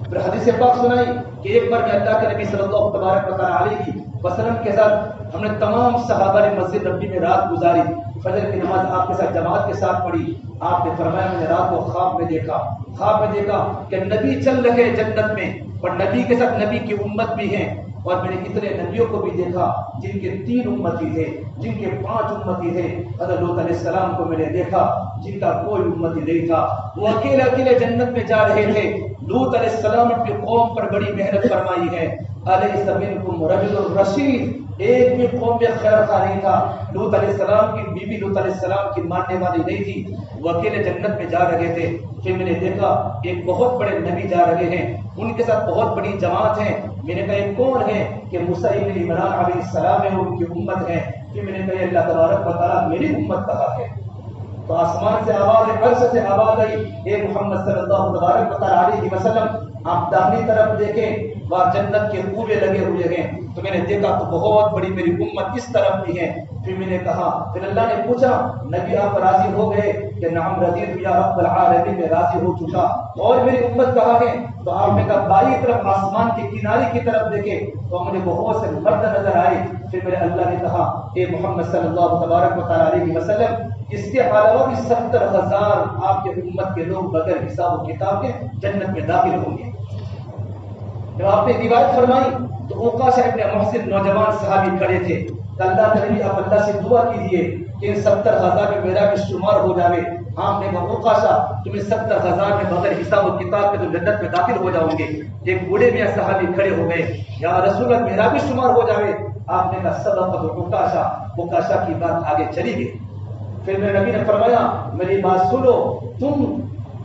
پھر حدیث پاک سنائی کہ ایک بار میں اللہ کے نبی صلی اللہ تبارک و تعالی علیہ وسلم کے ساتھ ہم نے تمام صحابہ نے مسجد نبی میں رات گزاری، فجر کی نماز آپ کے ساتھ جماعت کے ساتھ پڑھی۔ آپ نے فرمایا میں نے رات کو خواب میں دیکھا کہ نبی چل رہے جنت میں اور نبی کے ساتھ نبی کی امت بھی ہیں، اور میں نے اتنے نبیوں کو بھی دیکھا جن کے 3 امتی تھے، جن کے 5 امتی تھے۔ حضرت لوط علیہ السلام کو میں نے دیکھا جن کا کوئی امتی نہیں تھا، وہ اکیلے جنت میں جا رہے تھے۔ لوط علیہ السلام اپنی قوم پر بڑی محنت فرمائی ہے۔ الیس منکم رجل رشید، ایک بھی قوم میں خیر خواہ نہیں تھا۔ لوط علیہ السلام کی بیوی لوط علیہ السلام کی ماننے والی نہیں تھی، وہ اکیلے جنت میں جا رہے تھے۔ پھر میں نے دیکھا ایک بہت بڑے نبی جا رہے ہیں، ان کے ساتھ بہت بڑی جماعت ہے۔ میں نے کہا یہ کون ہے؟ کہ موسیٰ ابن عمران علیہ السلام ہے، ان کی امت ہے۔ پھر میں نے کہا اللہ تبارک و تعالیٰ میری امت کہاں ہے؟ تو آسمان سے آواز ہے، عرش سے آواز آئی، اے محمد صلی اللہ تبارک و تعالی علیہ وسلم آپ داہنی طرف دیکھیں، وہاں جنت کے کنویں لگے ہوئے ہیں۔ تو میں نے دیکھا تو بہت بڑی میری امت اس طرف بھی ہے۔ پھر میں نے کہا، پھر اللہ نے پوچھا نبی آپ راضی ہو گئے؟ کہ نعم رضیت یا رب العالمین، میں راضی ہو چکا، اور میری امت کہاں ہے؟ تو آپ نے کہا بائیں طرف آسمان کے کنارے کی طرف دیکھے تو مجھے بہت سے مرد نظر آئے۔ پھر میرے اللہ نے کہا اے محمد صلی اللہ تبارک و تعالی علیہ وسلم اس کے علاوہ بھی 70,000 آپ کے امت کے لوگ بغیر حساب و کتاب کے جنت میں داخل ہوں گے۔ جب آپ نے روایت فرمائی تو عکاشہ ابن محسن نوجوان صحابی کھڑے تھے، اللہ کے نبی آپ اللہ سے دعا کیجیے کہ ان 70,000 میں میرا بھی شمار ہو جائے۔ آپ نے کہا عکاشہ تمہیں 70,000 میں بغیر حساب و کتاب کے تم جنت میں داخل ہو جاؤ گے۔ ایک بوڑھے میاں صحابی کھڑے ہو گئے، یا رسول اللہ میرا بھی شمار ہو جائے۔ آپ نے کہا صدقت عکاشہ کی بات آگے چلی گئی۔ پھر میرے نبی نے فرمایا میری بات سنو، تم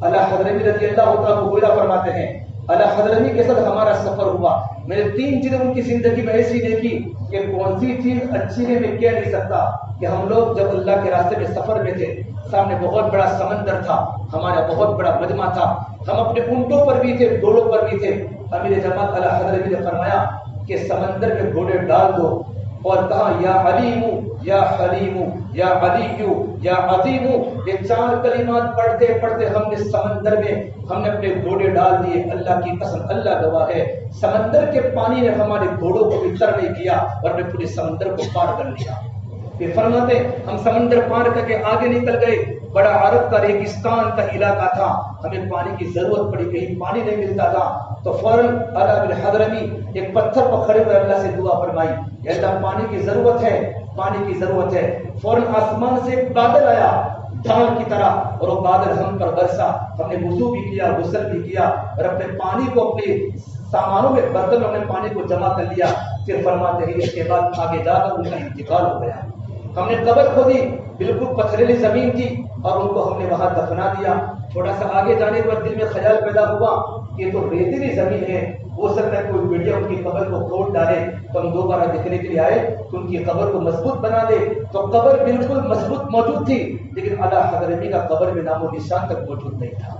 اللہ حضرمی رضی اللہ تعالیٰ فرماتے ہیں اللہ حضرمی کے ساتھ ہمارا سفر ہوا، میں نے 3 چیزیں ان کی زندگی میں ایسی دیکھی کہ کون سی چیز اچھی ہے میں کہہ نہیں سکتا کہ ہم لوگ جب اللہ کے راستے میں سفر میں تھے، سامنے بہت بڑا سمندر تھا، ہمارا بہت بڑا مجمع تھا، ہم اپنے اونٹوں پر بھی تھے، گھوڑوں پر بھی تھے۔ امیر جماعت اللہ حضرت نے فرمایا کہ سمندر میں گھوڑے ڈال دو اور کہا یا علیم یا حلیم یا علی یا عظیم، یہ 4 کلمات پڑھتے پڑھتے ہم نے سمندر میں ہم نے اپنے گھوڑے ڈال دیے۔ اللہ کی قسم، اللہ گواہ ہے، سمندر کے پانی نے ہمارے گھوڑوں کو بھی تر نہیں کیا اور نے پورے سمندر کو پار کر لیا۔ پھر فرماتے ہم سمندر پار کر کے آگے نکل گئے، بڑا عرب کا ریگستان کا علاقہ تھا، ہمیں پانی کی ضرورت پڑی، کہیں پانی نہیں ملتا تھا، تو فوراً اللہ بن حضرمی ایک پتھر پر کھڑے ہوئے اللہ سے دعا فرمائی کہ اللہ پانی کی ضرورت ہے، پانی کی ضرورت ہے۔ فوراً آسمان سے ایک بادل آیا ڈھال کی طرح اور وہ بادل ہم پر برسا، ہم نے وضو بھی کیا، غسل بھی کیا اور اپنے پانی کو اپنے سامانوں میں برتن میں اپنے پانی کو جمع کر لیا۔ پھر فرماتے ہیں اس کے بعد آگے جا کر ان کا انتقال ہو گیا۔ ہم نے قبر کھودی، بالکل پتھریلی زمین تھی اور ان کو ہم نے وہاں دفنا دیا۔ تھوڑا سا آگے جانے کے بعد دل میں خیال پیدا ہوا کہ یہ تو ریتیلی زمین ہے، ہو سکتا ہے کوئی میڈیا ان کی قبر کو کھود ڈالے تو ہم دوبارہ دیکھنے کے لیے آئے تو ان کی قبر کو مضبوط بنا دے۔ تو قبر بالکل مضبوط موجود تھی، لیکن اللہ حضرمی کا قبر میں نام و نشان تک موجود نہیں تھا۔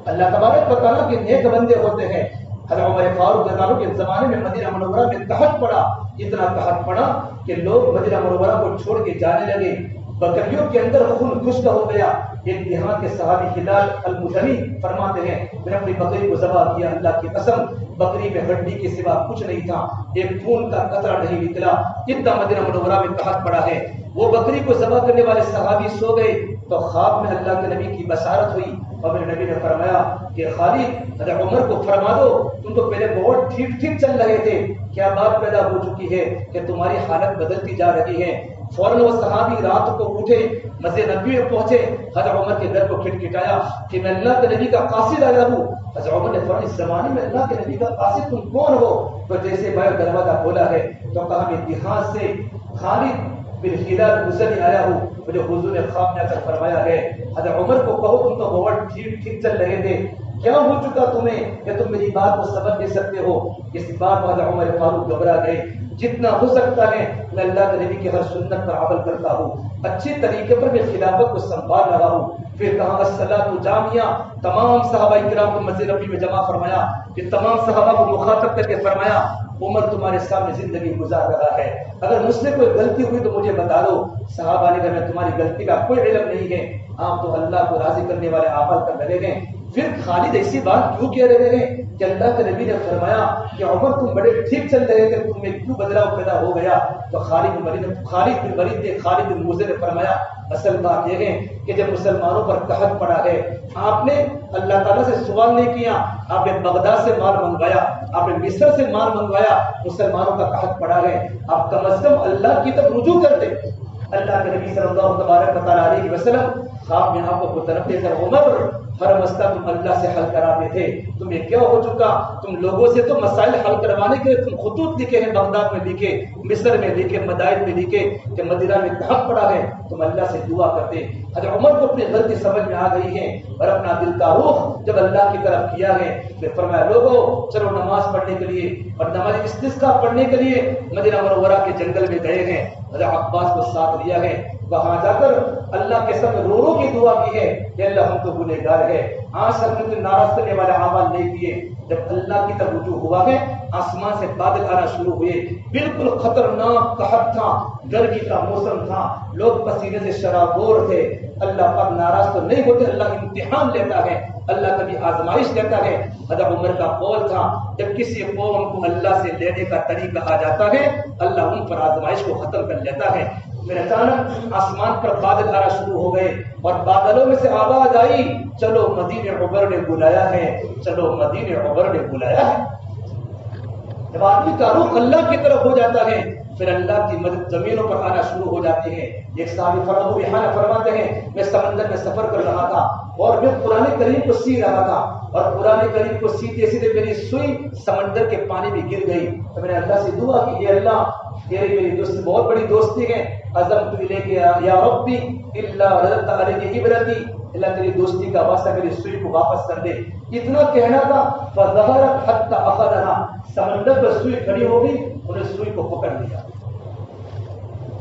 اللہ تبارک بتانا کہ نیک بندے ہوتے ہیں۔ حضرت عمر فاروق رضی اللہ عنہ کے زمانے میں مدینہ منورہ میں قحط پڑا، اتنا قحط پڑا کہ لوگ مدینہ منورہ کو چھوڑ کے جانے لگے، بکریوں کے اندر خون خشک ہو گیا۔ ایک یہاں کے صحابی ہلال المزنی فرماتے ہیں میں نے اپنی بکری کو ذبح کیا، اللہ کی قسم بکری میں ہڈی کے سوا کچھ نہیں تھا، ایک خون کا قطرہ نہیں نکلا، اتنا مدینہ منورہ میں قحط پڑا ہے۔ وہ بکری کو ذبح کرنے والے صحابی سو گئے تو خواب میں اللہ کے نبی کی بشارت ہوئی اور میرے نبی نے فرمایا کہ خالد حضرت عمر کو فرما دو تم تو پہلے بہت ٹھیک ٹھیک چل رہے تھے، کیا بات پیدا ہو چکی ہے کہ تمہاری حالت بدلتی جا رہی ہے۔ فوراً وہ صحابی رات کو اٹھے، مسجد نبی میں پہنچے، حضرت عمر کے در کو کھٹکھٹایا کہ میں اللہ کے نبی کا قاصد آیا ہوں۔ حضرت عمر نے فرمایا اس زمانے میں اللہ کے نبی کا قاصد تم کون ہو؟ تو جیسے میں دروازہ کھولا ہے تو کہا میں دیہات سے خالد بن ہلال المزنی آیا ہوں، مجھے حضور نے خواب میں آ کر فرمایا ہے حضرت عمر کو کہو تم تو بہت ٹھیک ٹھیک چل رہے تھے، کیا ہو چکا تمہیں کہ تم میری بات کو سمجھ نہیں سکتے ہو۔ اس بات پر حضرت عمر فاروق گھبرا گئے۔ جتنا ہو سکتا ہے میں اللہ کے نبی کی ہر سنت پر عمل کرتا ہوں، اچھے طریقے پر میں خلافت کو سنبھال رہا ہوں۔ پھر کہا الصلاۃ جامعہ، تمام صحابہ کرام کو مسجد نبی میں جمع فرمایا، پھر تمام صحابہ کو مخاطب کر کے فرمایا عمر تمہارے سامنے زندگی گزار رہا ہے، اگر مجھ سے کوئی غلطی ہوئی تو مجھے بتا دو۔ صحابہ نے کہا میں تمہاری غلطی کا کوئی علم نہیں ہے، آپ تو اللہ کو راضی کرنے والے اعمال کرنے لگے ہیں۔ پھر خالد ایسی بات کیوں کہہ رہے ہیں کہ اللہ کے نبی نے فرمایا کہ عمر تم بڑے ٹھیک چل رہے تھے، تم میں کیوں بدلاؤ پیدا ہو گیا؟ تو خالد بن موزے نے فرمایا اصل بات یہ ہے کہ جب مسلمانوں پر قحط پڑا ہے آپ نے اللہ تعالیٰ سے سوال نہیں کیا، آپ نے بغداد سے مال منگوایا، آپ نے مصر سے مال منگوایا، مسلمانوں کا قحط پڑا ہے، آپ کم از کم اللہ کی طرف رجوع کرتے۔ اللہ کے نبی صلی اللہ تبارک علیہ وسلم خواب میں آپ کو مطلب دے کر عمر ہر مسئلہ تم اللہ سے حل کراتے تھے، تمہیں کیا ہو چکا؟ تم لوگوں سے تو مسائل حل کروانے کے لیے تم خطوط لکھے ہیں، بغداد میں لکھے، مصر میں لکھے، مدائن میں لکھے کہ مدینہ میں قحط پڑا ہے، تم اللہ سے دعا کرتے۔ حضرت عمر کو اپنی غلطی سمجھ میں آ گئی ہے اور اپنا دل کا رخ جب اللہ کی طرف کیا ہے پھر فرمایا لوگوں چلو نماز پڑھنے کے لیے، اور نماز استسقاء پڑھنے کے لیے مدینہ منورہ کے جنگل میں گئے ہیں۔ حضرت عباس کو ساتھ لیا ہے، وہاں جا کر اللہ کے سامنے رو رو کی دعا کی ہے کہ اللہ ہم تو گنہگار ہے، آج تک ہم نے ناراض کرنے والے اعمال نہیں کیے۔ جب اللہ کی طرف رجوع ہوا ہے آسمان سے بادل آنا شروع ہوئے، بالکل خطرناک قحط تھا، گرمی کا موسم تھا، لوگ پسینے سے شرابور تھے۔ اللہ پاک ناراض تو نہیں ہوتے، اللہ امتحان لیتا ہے، اللہ کبھی آزمائش لیتا ہے۔ حضرت عمر کا قول تھا جب کسی قوم کو اللہ سے لینے کا طریقہ آ جاتا ہے اللہ ان پر آزمائش کو ختم کر لیتا ہے۔ پھر اچانک آسمان پر بادل آنا شروع ہو گئے اور بادلوں میں سے آواز آئی چلو مدینہ عمر نے بلایا ہے، چلو مدینہ عمر نے بلایا ہے۔ جب آدمی کا رخ اللہ کی طرف ہو جاتا ہے پھر اللہ کی مدد زمینوں پر آنا شروع ہو جاتی ہے۔ ایک صحابی فرماتے ہیں میں سمندر میں سفر کر رہا تھا اور میں قرآن کریم کو سی رہا تھا اور قرآن کریم کو سیتے سیتے میری سوئی سمندر کے پانی میں گر گئی، تو میں نے اللہ سے دعا کی اے اللہ تیری میری دوستی بہت بڑی دوستی ہے، عزم تو لے کے یا ربی الا ردت علیہ عبرتی، اللہ تیری دوستی کا واسطہ میری سوئی کو واپس کر دے، اتنا کہنا تھا۔ فظہرت حتی اخذها، سمندر پر سوئی کھڑی ہو گئی، انہیں سوئی کو پکڑ لیا۔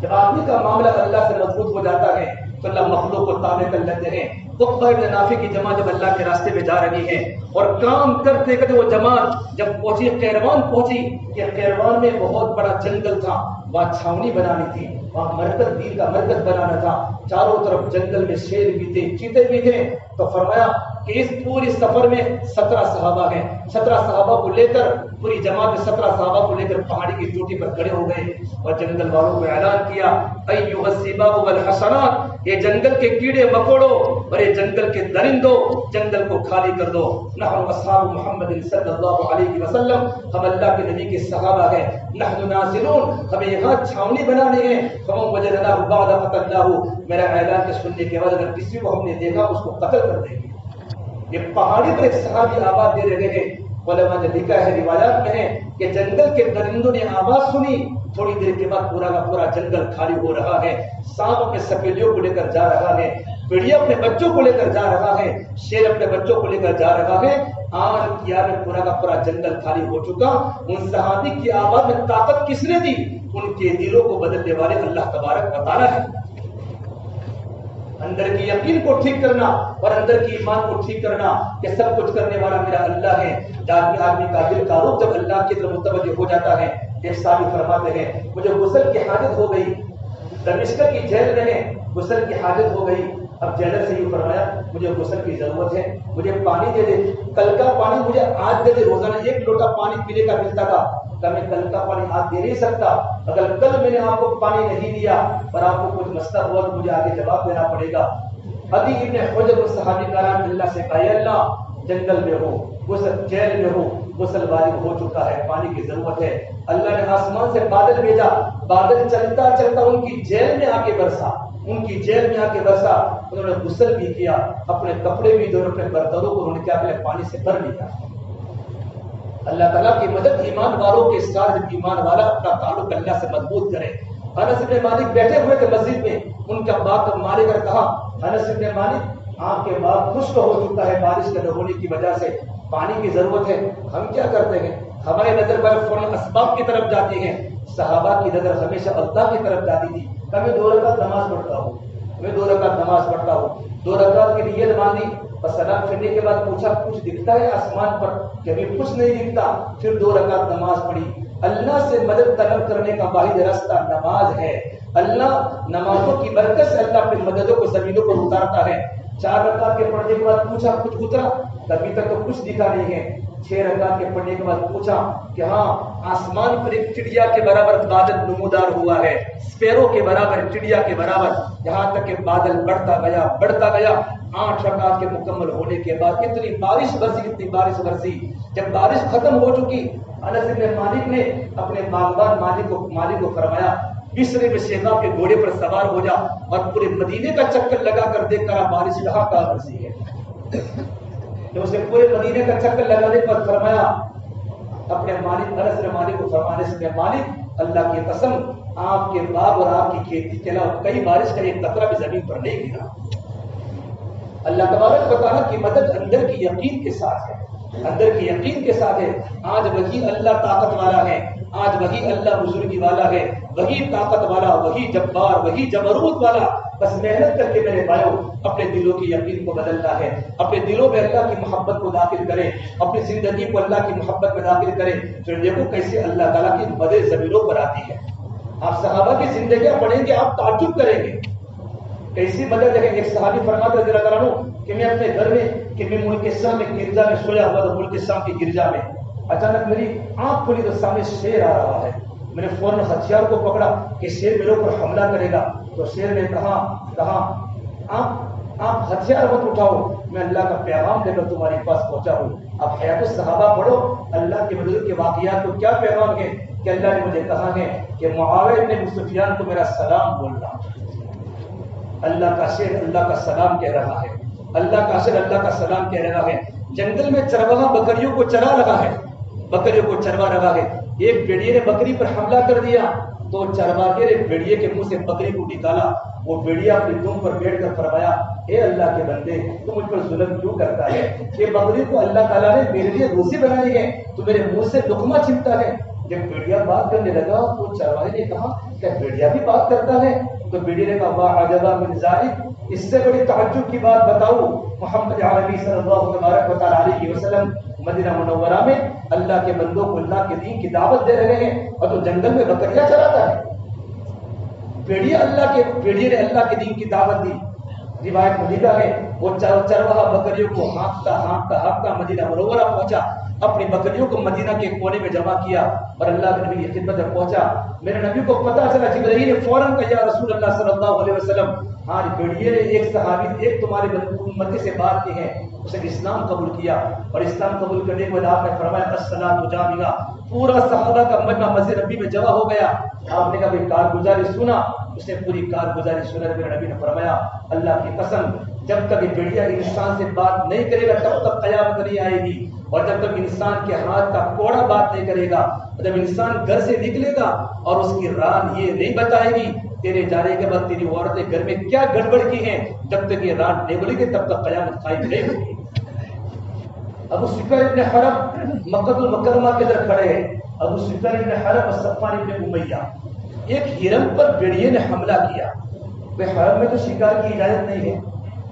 جب آدمی کا معاملہ اللہ سے مضبوط ہو جاتا ہے تو اللہ مخلوق کو تابع کر لیتے ہیں۔ عقبہ بن نافع کی جماعت جب اللہ کے راستے میں جا رہی ہے اور کام کرتے کرتے وہ جماعت جب پہنچی قیروان پہنچی، کہ قیروان میں بہت بڑا جنگل تھا، وہاں چھاونی بنانی تھی، وہاں مرکز دین کا مرکز بنانا تھا، چاروں طرف جنگل میں شیر بھی تھے، چیتے بھی تھے، تو فرمایا کہ اس پوری سفر میں 17 صحابہ ہیں، 17 صحابہ کو لے کر پوری جماعت میں 17 صحابہ کو لے کر پہاڑی کی چوٹی پر کھڑے ہو گئے اور جنگل والوں کو اعلان کیا، ایھا السباع والحشرات، یہ جنگل کے کیڑے مکوڑوں اور یہ جنگل کے درندوں، جنگل کو خالی کر دو۔ نحن اصحاب محمد صلی اللہ علیہ وسلم، ہم اللہ کے نبی کے صحابہ ہیں، نحن نازلون، ہمیں یہاں چھاونی بنانے ہیں، فمن وجدناہ بعد قتلناہ، میرا اعلان کے سننے کے بعد اگر کسی کو ہم نے دیکھا اس کو قتل کر دیں گے۔ یہ پہاڑی پر ایک صحابی آواز دے رہے ہیں، علماء نے لکھا ہے، روایات میں ہے کہ جنگل کے درندوں نے آواز سنی، تھوڑی دیر کے بعد پورا کا پورا جنگل خالی ہو رہا ہے، سانپ اپنے سپیلیوں کو لے کر جا رہا ہے، بھیڑیا اپنے بچوں کو لے کر جا رہا ہے، شیر اپنے بچوں کو لے کر جا رہا ہے، آج کیا میں پورا کا پورا جنگل خالی ہو چکا۔ ان صحابی کی آواز میں طاقت کس نے دی؟ ان کے دلوں کو بدلنے والے اللہ تبارک و تعالی ہے۔ اندر کی یقین کو ٹھیک کرنا اور اندر کی ایمان کو ٹھیک کرنا، کہ سب کچھ کرنے والا میرا اللہ ہے۔ آدمی کا دل کا رخ جب اللہ کی طرف متوجہ ہو جاتا ہے، ایک صحابی فرماتے ہیں مجھے غسل کی حاجت ہو گئی، دمشق کی جیل میں ہے، غسل کی حاجت ہو گئی۔ اب جیلر سے یہ فرمایا مجھے غسل کی ضرورت ہے، مجھے پانی دے دے، کل کا پانی مجھے آج دے دے، روزانہ 1 لوٹا پانی پینے کا ملتا تھا، کہ میں کل کا پانی آج دے نہیں سکتا، اگر کل میں نے آپ کو پانی نہیں دیا اور آپ کو کچھ مسئلہ ہوا تو مجھے آگے جواب دینا پڑے گا۔ عدی ابن حجر صحابی کا نام اللہ سے کہا، اللہ جنگل میں ہو، غسل جیل میں ہو، غسل واجب ہو چکا ہے، پانی کی ضرورت ہے۔ اللہ نے آسمان سے بادل بھیجا، بادل چلتا چلتا ان کی جیل میں آ کے برسا، ان کی جیل میں آ کے برسا، انہوں نے غسل بھی کیا، اپنے کپڑے بھی دھوئے، اپنے برتنوں کو انہوں نے کیا کیا پانی سے بھر لیا۔ اللہ تعالیٰ کی مدد ایمان والوں کے ساتھ، جب ایمان والا اپنا تعلق اللہ سے مضبوط کرے۔ انس بن مالک بیٹھے ہوئے تھے مسجد میں، ان کا باغ مالک نے کہا، انس بن مالک آپ کے باغ خشک ہو چکا ہے بارش کے نہ ہونے کی وجہ سے، پانی کی ضرورت ہے، ہم کیا کرتے ہیں؟ ہماری نظر فوراً اسباب کی طرف جاتی ہے، صحابہ کی نظر ہمیشہ اللہ کی طرف جاتی تھی۔ میں 2 رکعت نماز پڑھتا ہوں، میں 2 رکعت نماز پڑھتا ہوں، 2 رکعت کی نیت باندھی اور سلام پھرنے کے بعد پوچھا کچھ دکھتا ہے آسمان پر؟ کبھی کچھ نہیں دکھتا، پھر 2 رکعت نماز پڑھی۔ اللہ سے مدد طلب کرنے کا واحد راستہ نماز ہے۔ اللہ نمازوں کی برکت سے اللہ اپنی مددوں کو زمینوں پر اتارتا ہے۔ 4 رکعت کے پڑھنے کے بعد پوچھا کچھ اترا؟ ابھی تک تو کچھ دکھا نہیں ہے۔ 6 رکعت کے پڑھنے کے بعد پوچھا کہ ہاں آسمان پر ایک چڑیا کے برابر بادل نمودار ہوا ہے، سپیرو کے برابر، چڑیا کے برابر، یہاں تک کہ بادل بڑھتا گیا بڑھتا گیا۔ 8 رکعت کے مکمل ہونے کے بعد اتنی بارش برسی، اتنی بارش برسی، جب بارش ختم ہو چکی، انس بن مالک نے اپنے باغبان مالک کو فرمایا مصر میں شیخا کے گھوڑے پر سوار ہو جا اور پورے مدینے کا چکر لگا کر دیکھ کر بارش کہاں برسی ہے۔ جب اس نے پورے مدینے کا چکر لگانے پر فرمایا اپنے مالک انس بن مالک کو فرمانے سے، مالک اللہ کی قسم آپ کے باغ اور آپ کی کھیتی کے علاوہ کئی بارش کا ایک قطرہ بھی زمین پر نہیں گرا۔ اللہ تبارک و تعالیٰ کی مدد اندر کی یقین کے ساتھ ہے، اندر کی یقین کے ساتھ ہے۔ آج وہی اللہ طاقت والا ہے، آج وہی اللہ بزرگی والا ہے، وہی طاقت والا، وہی جبار، وہی جبروت والا۔ بس محنت کر کے میرے بھائیوں اپنے دلوں کی یقین کو بدلنا ہے، اپنے دلوں میں اللہ کی محبت کو داخل کریں، اپنی زندگی کو اللہ کی محبت میں داخل کریں، پھر دیکھو کیسے اللہ تعالیٰ کی مدد زمینوں پر آتی ہے۔ آپ صحابہ کی زندگیاں پڑھیں گے، آپ تعجب کریں گے کیسی مدد ہے۔ ایک صحابی فرماتا رضی اللہ عنہ کہ میں اپنے گھر میں، کہ میں ملک شام میں گرجا میں سویا ہوا تھا، ملک شام کی گرجا میں اچانک میری آنکھ کھلی تو سامنے شیر آ رہا ہے۔ میں نے فوراً ہتھیار کو پکڑا کہ شیر میرے اوپر حملہ کرے گا، تو شیر نے کہا آپ ہتھیار مت اٹھاؤ، میں اللہ کا پیغام لے کر تمہارے پاس پہنچا ہوں۔ اب حیات الصحابہ پڑھو، اللہ کے مدد کے واقعات کو کیا پیغام ہے کہ اللہ نے مجھے کہا ہے کہ معاویہ بن ابو سفیان کو میرا سلام بولنا۔ اللہ کا شیر اللہ کا سلام کہہ رہا ہے، اللہ کا شیر اللہ کا سلام کہہ رہا ہے۔ جنگل میں چرواہا بکریوں کو چرا رہا ہے، بکریوں کو چروا رہا ہے۔ ایک بھیڑیے نے بکری پر حملہ کر دیا، تو چرواہے نے بھیڑیے کے منہ سے بکری کو نکالا. وہ بھیڑیا اپنی دم پر بیٹھ کر فرمایا اے اللہ کے بندے تو مجھ پر ظلم کیوں کرتا ہے؟ یہ بکری کو اللہ تعالیٰ نے میرے لیے روزی بنائی ہے, تو میرے منہ سے لقمہ چھینتا ہے. جب بھیڑیا بات کرنے لگا تو چرواہے نے کہا کیا بھیڑیا بھی بات کرتا ہے؟ تو بھیڑیے نے کہا واہ عجبا من ذالک, اس سے بڑی تعجب کی بات بتاؤ. محمد عربی صلی اللہ تبارک و تعالیٰ علیہ وسلم مدینہ منورہ میں اللہ کے بندوں کو اللہ کے دین کی دعوت دے رہے ہیں اور تو جنگل میں بکریاں چراتا ہے. بھیڑیے نے اللہ کے دین کی دعوت دی. روایت میں لکھا ہے وہ چرواہا بکریوں کو ہانکتا مدینہ منورہ پہنچا, اپنی بکریوں کو مدینہ کے کونے میں جمع کیا اور اللہ کے نبی کی خدمت میں پہنچا. میرے نبی کو پتا چلا, جبرائیل نے فوراً کہا یا رسول اللہ صلی اللہ علیہ وسلم, ہاں بھیڑیے نے ایک صحابی ایک تمہارے امتی سے بات کی ہے, اس نے اسلام قبول کیا اور اسلام قبول کرنے کے بعد آپ نے فرمایا الصلاۃ جامعہ. پورا صحابہ کا مجمع مسجد نبی میں جمع ہو گیا. آپ نے کہا کارگزاری سنا, اس نے پوری کارگزاری سنا. میرے نبی نے فرمایا اللہ کی قسم جب تک یہ بھیڑیا انسان سے بات نہیں کرے گا تب تک قیامت نہیں آئے گی, اور جب تک انسان کے ہاتھ کا کوڑا بات نہیں کرے گا, جب انسان گھر سے نکلے گا اور اس کی رات یہ نہیں بتائے گی تیرے جانے کے بعد تیری عورتیں گھر میں کیا گڑبڑ کی ہیں, جب تک یہ رات نہیں بولے گی تب تک قیامت قائم نہیں ہوگی. ابو سفیان ابن حرب مکہ المکرمہ کے اندر کھڑے ہیں. ابو سفیان ابن حرب اور صفوان ابن امیہ, ایک ہرن پر بھیڑیے نے حملہ کیا. بھائی حرم میں تو شکار کی اجازت نہیں ہے,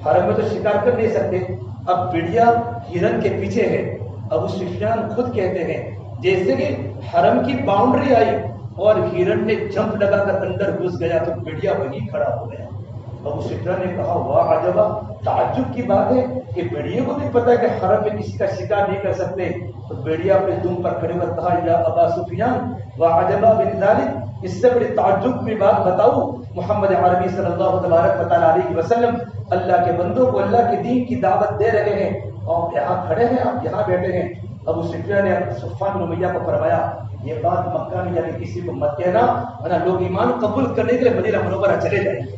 حرم میں تو شکار کر نہیں سکتے. اب بھیڑیا ہرن کے پیچھے ہے. ابو سفیان خود کہتے ہیں جیسے کہ حرم کی باؤنڈری آئی اور ہرن نے جمپ لگا کر اندر گھس گیا تو بھیڑیا وہیں کھڑا ہو گیا. ابو سفیان نے کہا واہ عجبا, تعجب کی بات ہے کہ بھیڑیے کو بھی پتا ہے کہ حرم میں کسی کا شکار نہیں کر سکتے. تو بھیڑیا اپنے دم پر کھڑے ہوئے کہا یا ابا سفیان واہ عجبا من ذالک, اس سے بڑی تعجب کی بات بتاؤ. محمد عربی صلی اللہ تبارک و تعالیٰ علیہ وسلم اللہ کے بندوں کو اللہ کے دین کی دعوت دے رہے ہیں اور یہاں کھڑے ہیں, آپ یہاں بیٹھے ہیں. ابو سفیان نے صفوان بن امیہ کو فرمایا یہ بات مکہ میں یعنی کسی کو مت کہنا ورنہ لوگ ایمان قبول کرنے کے لیے مدینہ منورہ چلے جائیں گے.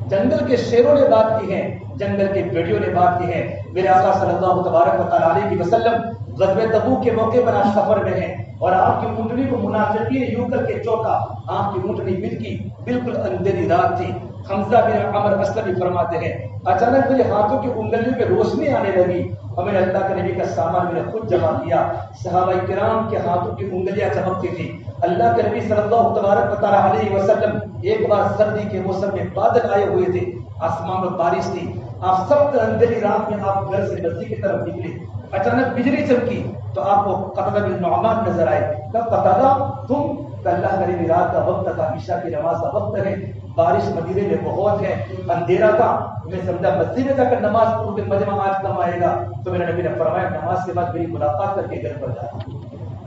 جنگل کے شیروں نے بات کی ہے, جنگل کے بھیڑیوں نے بات کی ہے. میرے آقا صلی اللہ تبارک و تعالیٰ علیہ وسلم غزوہ تبوک کے موقع پر آج سفر میں ہیں اور آپ کی اونٹنی کو منافقین نے یوں کر کے چوکا. آپ کی اونٹنی مل کی, بالکل اندھیری رات تھی. حمزہ بن عمر اسلمی فرماتے ہیں اچانک میرے ہاتھوں کی انگلیوں میں روشنی آنے لگی اور میں نے اللہ کے نبی کا سامان میں نے خود جمع کیا. صحابہ کرام کے ہاتھوں کی انگلیاں چمکتی تھی. اللہ کے نبی صلی اللہ تبارک و تعالیٰ علیہ وسلم ایک بار سردی کے موسم میں بادل آئے ہوئے تھے, آسمان میں بارش تھی. آپ سب اندھیری رات میں آپ گھر سے مسجد کی طرف نکلے, اچانک بجلی چمکی تو آپ کو قتادہ بن نعمان نظر آئے. کب قتادہ تم؟ اللہ کریم رات کا وقت تھا, عشاء کی نماز کا وقت ہے, بارش مدینے میں بہت ہے, اندھیرا تھا, میں سمجھا مسجد میں جا کر نماز پڑھوں کہ مجمع آج کم آئے گا. تو میرے نبی نے فرمایا نماز کے بعد میری ملاقات کر کے گھر پر جانا.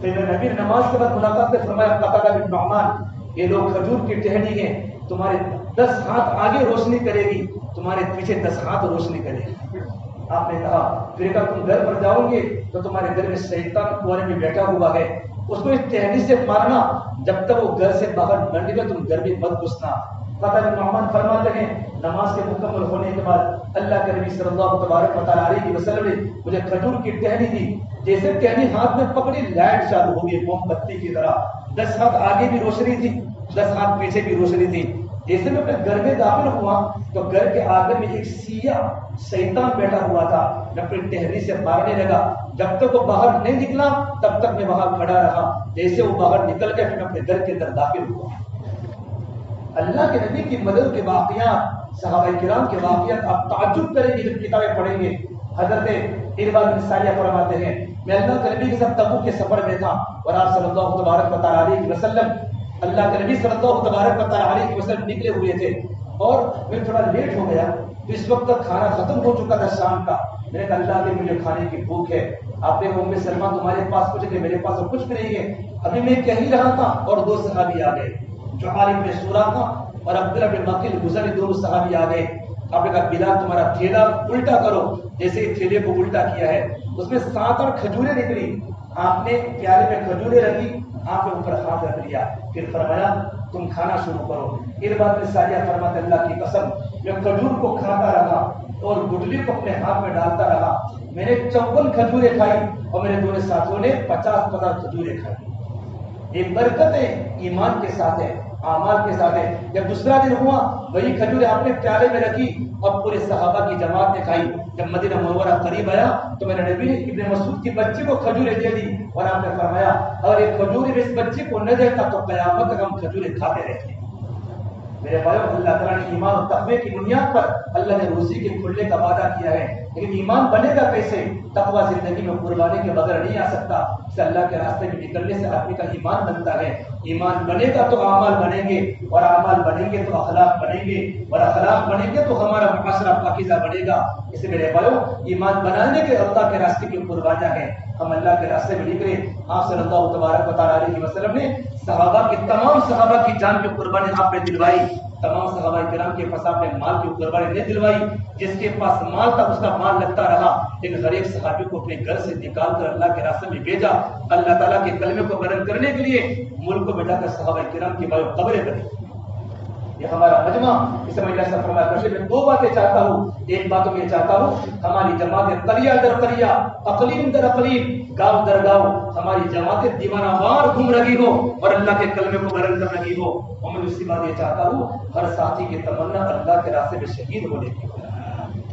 پھر میرے نبی نے نماز کے بعد ملاقات کر فرمایا قتادہ بن نعمان یہ لوگ کھجور کی ٹہنی ہیں, تمہارے 10 ہاتھ آگے روشنی کرے گی, تمہارے پیچھے 10 ہاتھ روشنی کرے گی. آپ نے کہا پھر کہا تم گھر پر جاؤ گے تو تمہارے گھر میں شیطان کونے میں بیٹھا ہوا ہے, اس کو اس ٹہنی سے مارنا, جب تک وہ گھر سے باہر نہ نکلے تم گھر میں مت گھسنا. قتادہ بن نعمان فرماتے ہیں نماز کے مکمل ہونے کے بعد اللہ کے نبی صلی اللہ تبارک و تعالیٰ علیہ وسلم نے مجھے کھجور کی ٹہنی دی. جیسے ٹہنی ہاتھ میں پکڑی لائٹ چالو ہو گئی موم بتی کی طرح. 10 ہاتھ آگے بھی روشنی تھی, 10 ہاتھ پیچھے بھی روشنی تھی. جیسے میں اپنے گھر میں داخل ہوا تو گھر کے آگے میں ایک سیاہ شیطان بیٹھا ہوا تھا. میں اپنی ٹہنی سے مارنے لگا, جب تک وہ باہر نہیں نکلا تب تک میں وہاں کھڑا رہا. جیسے وہ باہر نکل گیا پھر میں اپنے گھر کے اندر داخل ہوا. اللہ کے نبی کی مدد کے واقعات, صحابہ کرام کے واقعات آپ تعجب کریں گے جب کتابیں پڑھیں گے. حضرت ارباد بن ساریہ فرماتے ہیں میں اللہ کے نبی کے ساتھ تبوک کے سفر میں تھا اور آپ صلی اللہ تبارک و تعالیٰ علیہ وسلم اللہ کے نبی صلی اللہ تبارک و تعالیٰ علیہ وسلم نکلے ہوئے تھے اور میں تھوڑا لیٹ ہو گیا. تو اس وقت تک کھانا ختم ہو چکا تھا شام کا. میں نے کہا اللہ کے مجھے کھانے کی بھوک ہے. آپ نے ام سلمہ تمہارے پاس کچھ نہیں, میرے پاس تو کچھ بھی نہیں ہے. ابھی میں کہہ ہی رہا تھا اور 2 صحابی آ گئے, جو عالم بن سوراقہ اور عبداللہ بن مقیل گزری, 2 صحابی آ گئے. آپ نے کہا بلال تمہارا تھیلا الٹا کرو. جیسے ہی تھیلے کو الٹا کیا ہے اس میں 7 کھجوریں نکلی. آپ نے پیالے میں کھجوریں رکھی, آپ کے اوپر ہاتھ رکھ لیا, پھر فرمایا تم کھانا شروع کرو. ارباد بن ساریہ فرماتے اللہ کی قسم میں کھجور کو کھاتا رہا اور گٹلی کو اپنے ہاتھ میں ڈالتا رہا. میں نے 54 کھجوریں کھائی اور میرے دونوں ساتھیوں نے 50 کھجوریں کھائی. ایک برکتیں ایمان کے ساتھ ہے، اعمال کے ساتھ ہے۔ جب دوسرا دن ہوا وہی کھجوریں آپ نے پیالے میں رکھی اور پورے صحابہ کی جماعت نے کھائی۔ جب مدینہ منورہ قریب آیا تو میرے نبی نے ابن مسعود کی بچی کو کھجوریں دے دی اور آپ نے فرمایا اگر ایک کھجور اس بچی کو نہ دیتا تو قیامت تک ہم کھجوریں کھاتے رہتے۔ میرے بھائیو، اللہ تعالیٰ نے ایمان اور تقوی کی بنیاد پر اللہ نے روزی کے کھلنے کا وعدہ کیا ہے، لیکن ایمان بنے گا کیسے؟ تقوی زندگی میں قربانی کے بغیر نہیں آ سکتا۔ اس سے اللہ کے راستے میں نکلنے سے آدمی کا ایمان بنتا ہے۔ ایمان بنے گا تو اعمال بنیں گے، اور اعمال بنیں گے تو اخلاق بنیں گے، اور اخلاق بنیں گے تو ہمارا معاشرہ پاکیزہ بنے گا۔ اس لیے میرے بھائیو، ایمان بنانے کے اللہ کے راستے کی قربانیاں ہیں۔ ہم اللہ کے راستے میں نکلے۔ آپ صلی اللہ تبارک و تعالیٰ علیہ وسلم نے صحابہ کی تمام صحابہ کی جان کی قربانی آپ نے دلوائی، تمام صحابہ کرام کے پاس آپ نے مال کی قربانی نہیں دلوائی۔ جس کے پاس مال تھا اس کا مال لگتا رہا، لیکن ہر ایک صحابی کو اپنے گھر سے نکال کر اللہ کے راستے میں بھیجا، اللہ تعالیٰ کے کلمے کو بلند کرنے کے لیے ملک کو بٹا کر صحابہ کرام کی قبریں بنی۔ یہ ہمارا مجمع، اس میں اللہ سے فرمایا میں دو باتیں چاہتا ہوں۔ ایک بات میں چاہتا ہوں ہماری جماعت قریہ در قریہ، اقلیم در اقلیم، گاؤں در گاؤں ہماری جماعت دیوانہ وار گھوم رہی ہو اور اللہ کے کلمے کو بلند کر رہی ہو۔ اور میں دوسری بات یہ چاہتا ہوں ہر ساتھی کی تمنا اللہ کے راستے میں شہید ہونے کی ہو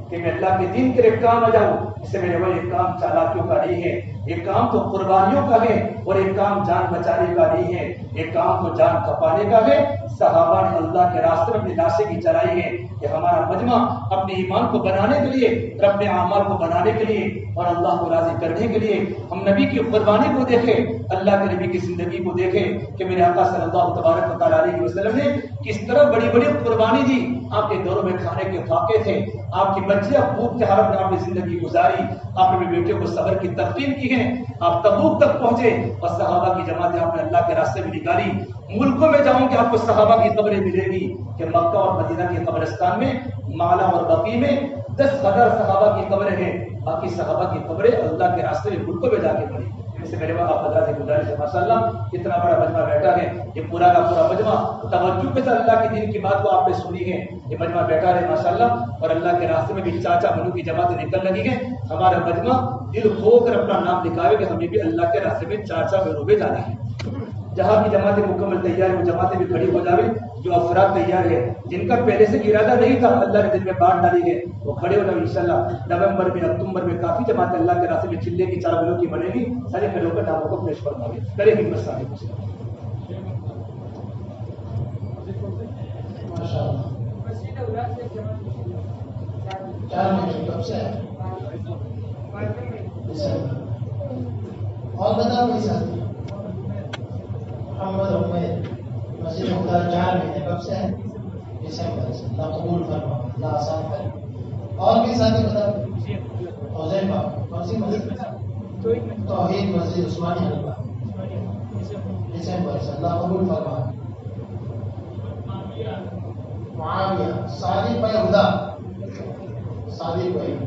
کہ میں اللہ کے دین کے لیے کام آ جاؤں۔ اس سے میرے بھائی، ایک کام چالاکیوں کا نہیں ہے، ایک کام تو قربانیوں کا ہے، اور ایک کام جان بچانے کا نہیں ہے، ایک کام تو جان کھپانے کا ہے۔ صحابہ نے اللہ کے راستے میں اپنی لاشیں بھی چلائی ہے۔ یہ ہمارا مجمع اپنے ایمان کو بنانے کے لیے، اپنے اعمال کو بنانے کے لیے اور اللہ کو راضی کرنے کے لیے، ہم نبی کی قربانی کو دیکھیں، اللہ کے نبی کی زندگی کو دیکھیں کہ میرے آقا صلی اللہ تبارک و تعالیٰ علیہ وسلم نے کس طرح بڑی بڑی قربانی دی۔ آپ کے دوروں میں کھانے کے فاقے تھے، آپ کی بچیاں بھوک کے حالت میں آپ نے زندگی گزاری، آپ نے اپنے بیٹے کو صبر کی تلقین کی ہے، آپ تبوک تک پہنچے اور صحابہ کی جماعتیں آپ نے اللہ کے راستے میں نکالی۔ ملکوں میں جاؤں کہ آپ کو صحابہ کی قبریں ملے گی کہ مکہ اور مدینہ کے قبرستان میں، معلا اور بقیع میں 10,000 صحابہ کی قبریں ہیں، باقی صحابہ کی قبریں اللہ کے راستے میں ملکوں میں جا کے پڑی۔ اس سے میرے بعد آپ حضرات سے گزارش ہے، ماشاءاللہ اتنا بڑا مجمع بیٹھا ہے، یہ پورا کا پورا مجمع توجہ کے ساتھ اللہ کے دین کی بات کو آپ نے سنی ہے۔ یہ مجمع بیٹھا ہے ماشاءاللہ، اور اللہ کے راستے میں بھی چاچا بنو کی جماعتیں نکل لگی ہیں۔ ہمارا مجمع دل کھو کر اپنا نام لکھاوے کہ ہمیں بھی اللہ کے راستے میں چاچا بنو میں جانا ہے۔ جہاں کی جماعتیں مکمل تیار ہے وہ جماعتیں بھی کھڑی ہو جاوے، جو افراد تیار ہے جن کا پہلے سے ارادہ نہیں تھا اللہ نے دل میں بات ڈالی ہے وہ کھڑے ہو جائے انشاءاللہ۔ نومبر میں اکتوبر میں کافی جماعتیں اللہ کے راستے میں چلے کی 4 بلوں کی بنے گی، سارے کھڑے ہو کر ناموں کو پیش فرمائیں گے، کرے گی مسائل اور بتا کوئی ساتھی محمد عمیر مسجد خدا 4 مہینے کب سے ہے؟ دسمبر سے۔ اللہ قبول فرما، اللہ آسان کرے۔ اور بھی ساتھی بتا حذیفہ کون سی مسجد؟ توحید مسجد عثمانی حلقہ دسمبر سے، اللہ قبول فرما۔ معاویہ صادق بھائی ہدا، صادق بھائی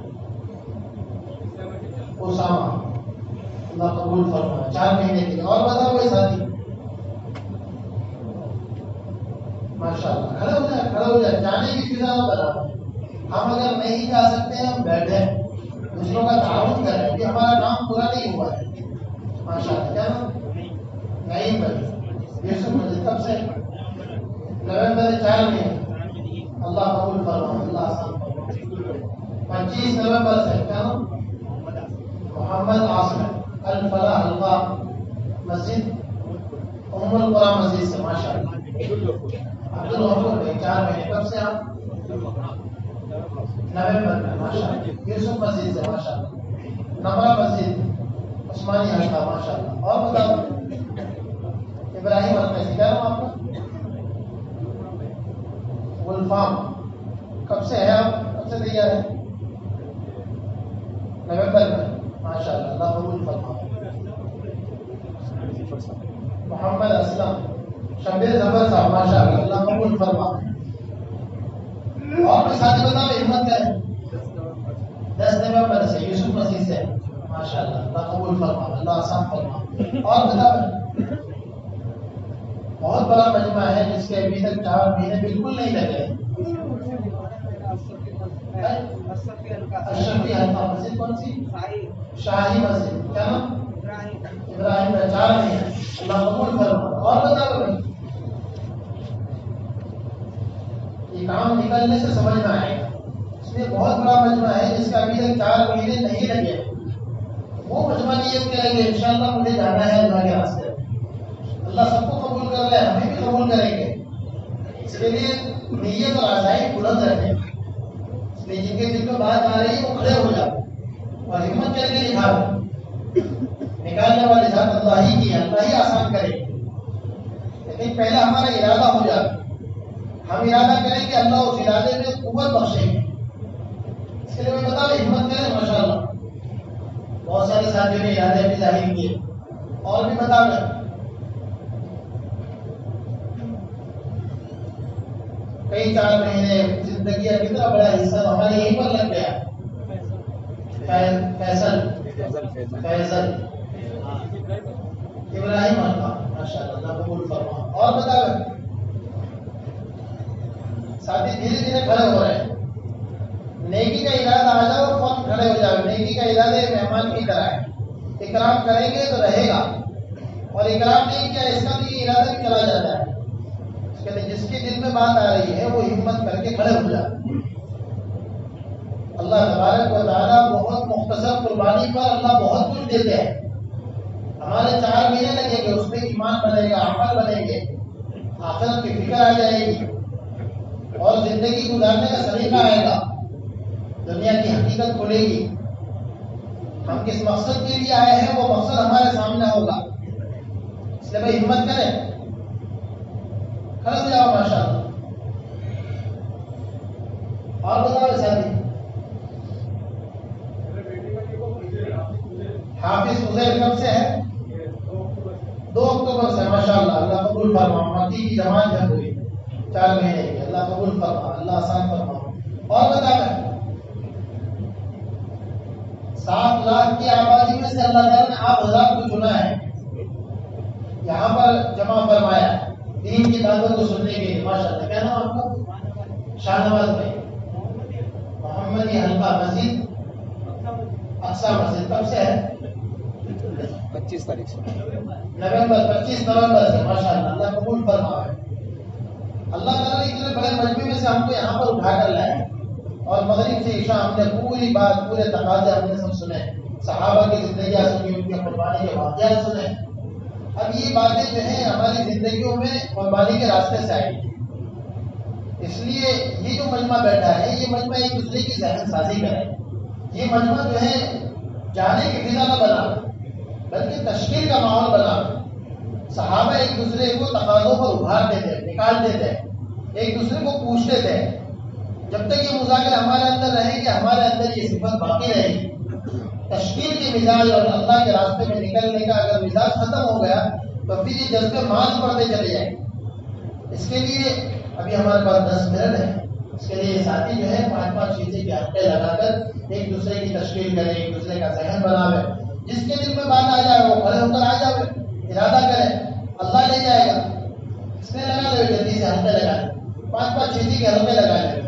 اسامہ، اللہ قبول فرما 4 مہینے کے لیے۔ اور بتا کوئی ساتھی؟ ماشاءاللہ کھڑے ہو جائے، کھڑے ہو جائے، جانے کی فضا بنا۔ ہم اگر نہیں جا سکتے ہم بیٹھے دوسروں کا تعاون کر رہے ہیں کہ ہمارا کام پورا نہیں ہوا ہے۔ ماشاءاللہ کیا نام؟ نعیم بھائی یوسف مسجد کب سے؟ نومبر 4 میں، اللہ قبول فرما، اللہ آسان فرما۔ 25 نومبر سے کیا نام؟ محمد عاصم الفلاح حلقہ مسجد ام القرآن مسجد سے، ماشاءاللہ۔ عبد الغفور بھائی 4 مہینے کب سے آپ؟ نومبر میں، ماشاءاللہ۔ یوسف مسجد سے، ماشاءاللہ۔ نمرہ مسجد عثمانی حلقہ، ماشاءاللہ۔ اور بتاؤ ابراہیم حلقہ سے، کیا نام آپ کا؟ گلفام کب سے ہے آپ؟ کب سے تیار ہے؟ نومبر میں، ماشاءاللہ، اللہ قبول فرما۔ محمد اسلم شبیر زبر صاحب، ماشاءاللہ، اللہ قبول فرما۔ اور بھی ساتھی بتاؤ ہمت کریں۔ 10 نومبر سے یوسف مسجد سے، ماشاءاللہ، اللہ قبول فرما، اللہ آسان فرما۔ اور بتاؤ بہت بڑا مجمع ہے جس کے ابھی تک 4 مہینے بالکل نہیں لگے۔ اشرفی حلقہ مسجد کون سی؟ شاہی مسجد، کیا نام؟ ابراہیم کا 4 نہیں ہے، اللہ قبول فرما۔ اور بتا دو یہ کام نکلنے سے سمجھ میں آئے گا، اس میں بہت بڑا مجمع ہے جس کا ابھی تک 4 مہینے نہیں لگے، وہ مجمع نیت کریں گے انشاءاللہ مجھے جانا ہے اللہ کے راستے، اللہ سب کو قبول کر لے، ہمیں بھی قبول کریں گے۔ اس کے لیے نیت اور عزائم بلند رکھیں، اس لیے جن کے دل میں بات آ رہی ہے وہ کھڑے ہو جاؤ اور ہمت کر کے دکھاؤ، نکالنے والی ذات اللہ ہی کی ہے، اللہ ہی آسان کرے، لیکن پہلے ہمارا ارادہ ہو جائے، ہم ارادہ کریں کہ اللہ اس ارادے میں قوت بخشے گی، اس کے لیے میں بتا رہا ہمت کریں ماشاءاللہ۔ بہت سارے ساتھیوں نے ارادے بھی ظاہر کیے، اور بھی بتا رہے کئی 4 مہینے زندگی کا کتنا بڑا حصہ ہمارے یہیں پر لگ گیا۔ فیصل ابراہیم ماشاءاللہ اللہ قبول فرما۔ اور بتا رہے ساتھی دھیرے دھیرے کھڑے ہو رہے ہیں، نیکی کا ارادہ آ جاؤ فوراً کھڑے ہو جاؤ، نیکی کا ارادہ مہمان کی طرح ہے، اکرام کریں گے تو رہے گا، اور اکرام نہیں کیا اس کا بھی ارادہ بھی چلا جاتا ہے، اس کے لیے جس کے دل میں بات آ رہی ہے وہ ہمت کر کے کھڑے ہو جائے۔ اللہ تبارک و تعالیٰ بہت مختصر قربانی پر اللہ بہت کچھ دیتے ہیں، ہمارے 4 مہینے لگیں گے، اس میں ایمان بنے گا، عمل بنے گے، آخرت کی فکر آ جائے گی، اور زندگی گزارنے کا سلیقہ آئے گا، دنیا کی حقیقت کھلے گی، ہم کس مقصد کے لیے آئے ہیں وہ مقصد ہمارے سامنے ہوگا، اس لیے بھائی ہمت کریں، کھڑے ہو جاؤ ماشاءاللہ۔ اور بتاؤ ساتھی حافظ فضیل کب سے ہے؟ 2 اکتوبر سے ماشاءاللہ، اللہ قبول فرما، مکی کی جماعت ہے پوری 4 مہینے کی، اللہ قبول فرما، اللہ آسان فرما۔ اور بتا رہے 7 لاکھ کی آبادی میں سے اللہ تعالیٰ نے آپ حضرات کو چنا ہے، یہاں پر جمع فرمایا دین کی دعوت کو سننے کے لیے، ماشاءاللہ۔ کیا نام آپ کا؟ شاہ نواز بھائی، محمدی حلقہ مسجد اقصی مسجد، کب سے ہے؟ 25 تاریخ سے، نومبر 25 نومبر سے، ماشاءاللہ اللہ قبول فرمائے۔ اللہ تعالیٰ نے اتنے بڑے مجمع میں سے ہم کو یہاں پر اٹھا کر لائے، اور مغرب سے عشاء ہم نے پوری بات، پورے تقاضے ہم نے سب سنے، صحابہ کی زندگیاں سنی، ان کی قربانی کے واقعات سنے۔ اب یہ باتیں جو ہیں ہماری زندگیوں میں قربانی کے راستے سے آئی، اس لیے یہ جو مجمع بیٹھا ہے یہ مجمع ایک دوسرے کی ذہن سازی کرے، یہ مجمع جو ہے جانے کی فضا نہ بنا بلکہ تشکیل کا ماحول بنا، صحابہ ایک دوسرے کو تقاضوں پر ابھارتے تھے، نکالتے تھے، ایک دوسرے کو پوچھتے تھے، جب تک یہ مذاکرہ ہمارے اندر رہے گی ہمارے اندر یہ صفت باقی رہے گی۔ تشکیل کے مزاج اور اللہ کے راستے میں نکلنے کا اگر مزاج ختم ہو گیا تو پھر یہ جذبے مانگ پڑتے چلے جائیں گے۔ اس کے لیے ابھی ہمارے پاس 10 منٹ ہے، اس کے لیے ساتھی جو ہے 5-5 چیزیں کے حلقے لگا کر ایک دوسرے کی تشکیل کریں، ایک دوسرے کا ذہن بناوے، جس کے دل میں بات آ جائے وہ کھڑے ہو کر آ جائے، ارادہ کرے، اللہ لے جائے گا۔ اس میں لگا لے جلدی سے حلقے لگا لے، 5-5 چیزیں کے حلقے لگا لے،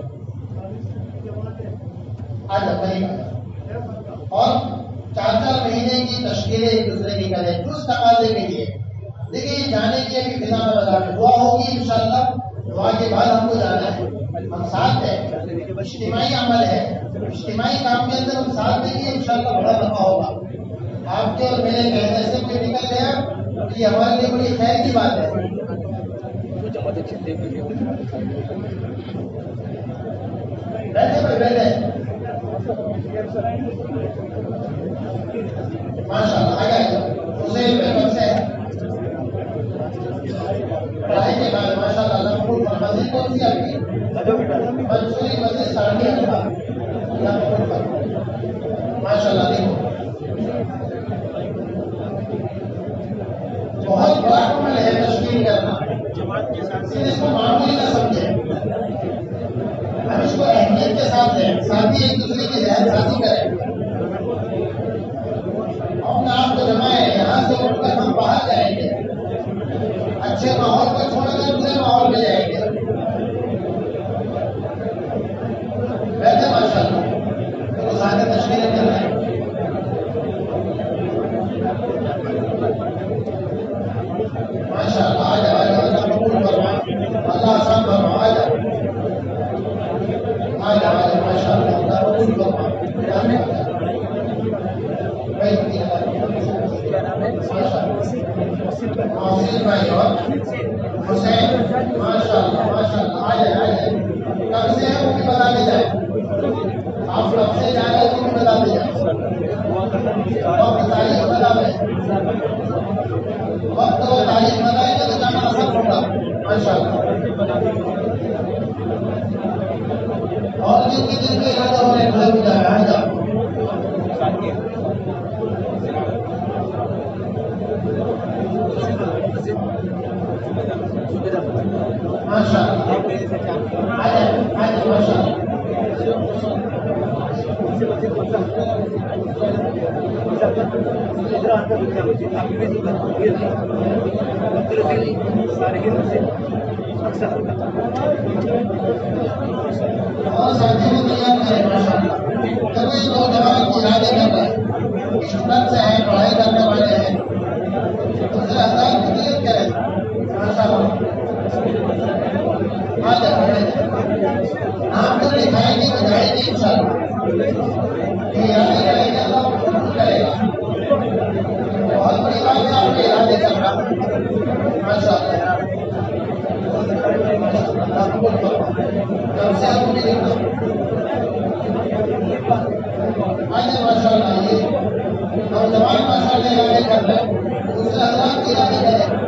آج قریب آ جائے، اور 4-4 مہینے کی تشکیلیں ایک دوسرے کی کریں اس تقاضے کے لیے۔ دیکھیے جانے کی ابھی فضا میں بتا رہے، دعا ہوگی انشاءاللہ، دعا کے بعد ہم کو جانا ہے، ہم ساتھ ہیں، اجتماعی عمل ہے، اجتماعی کام کے اندر ہم ساتھ دیں گے انشاءاللہ بڑا نفع ہوگا۔ آپ کے اور میرے کہنے سے کوئی نکل گیا تو یہ ہمارے لیے بڑی خیر کی بات ہے۔ بیٹھے بھائی بیٹھے، ماشاءاللہ آ گئے حسین بھائی کب سے ہے؟ پڑھائی کے بعد ماشاءاللہ اللہ قبول فرما۔ مسجد کون سی آپ کی؟ منصوری مسجد ساڑھی اللہ قبول فرما، ماشاءاللہ۔ دیکھو بہت بڑا عمل ہے تشکیل کرنا، اس کو معمولی نہ سمجھے، ہم اس کو اہمیت کے ساتھ لیں، ساتھی ایک دوسرے کی ذہن سازی کریں، اپنے آپ کو جمائیں، یہاں سے اٹھ کر ہم باہر جائیں گے، اچھے ماحول کو چھوڑ کر برے ماحول میں جائیں گے۔ بیٹھے ماشاءاللہ تو سارے تشکیلیں کر رہے ہیں۔ محسن بھائی اور حسین ماشاء اللہ آ جائے کب سے ہے وہ بھی بتا دی جائے آپ کب سے جا رہے وہ بھی بتا دی جائے وقت تاریخ بتا دیں وقت اور تاریخ بتائیں گے تو جانا آسان ہوگا ماشاء اللہ اور جن کے دن کے ارادہ ہو رہے گھر بھی جائے آ جاؤ ماشاء اللہ ماشاء اللہ اور ساتھی کو تیار کریں ماشاء اللہ جب یہ نوجوان ارادے کر رہے ہیں اسٹوڈنٹ سے ہیں پڑھائی کرنے والے ہیں دوسرے ہزار کی نیت کریں ماشاء اللہ آ جائے آپ کو دکھائیں گے بجائیں گے ان شاء اللہ ارادے کریں گے اللہ قبول کرے گا بہت بڑی بات ہے آپ کے ارادے کرنا ماشاء اللہ کب سے آپ مجھے دیکھنا آئیے ماشاء اللہ یہ نوجوان ماشاء اللہ ارادے کر رہے ہیں دوسرے حضرات کے ارادے کریں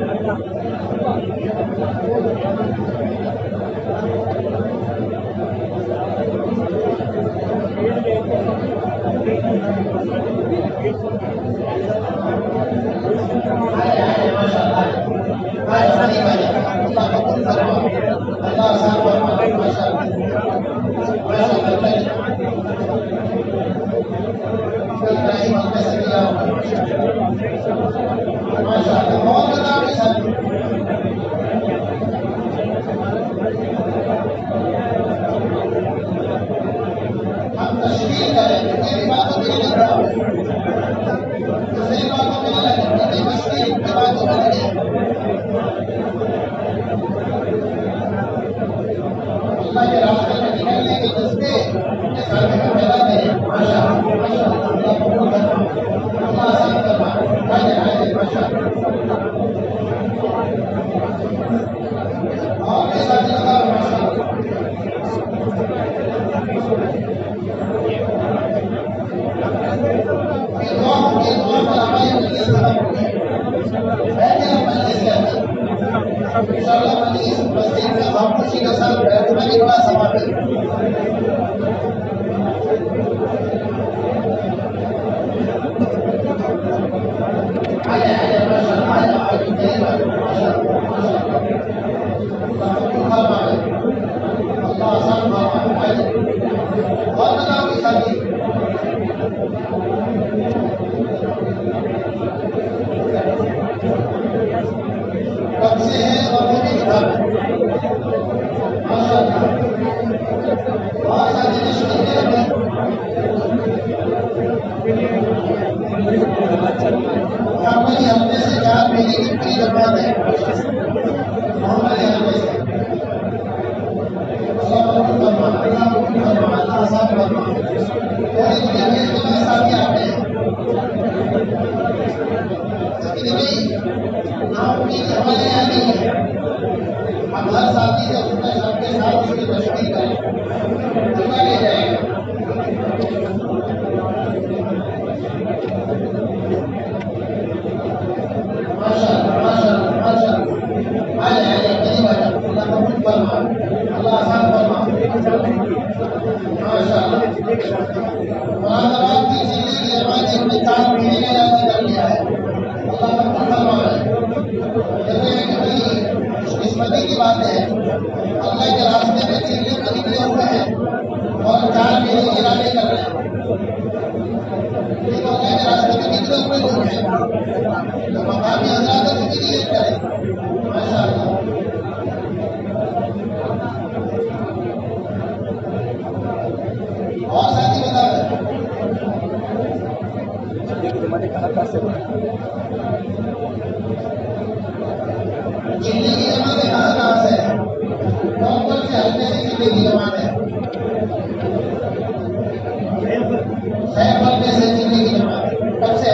کب سے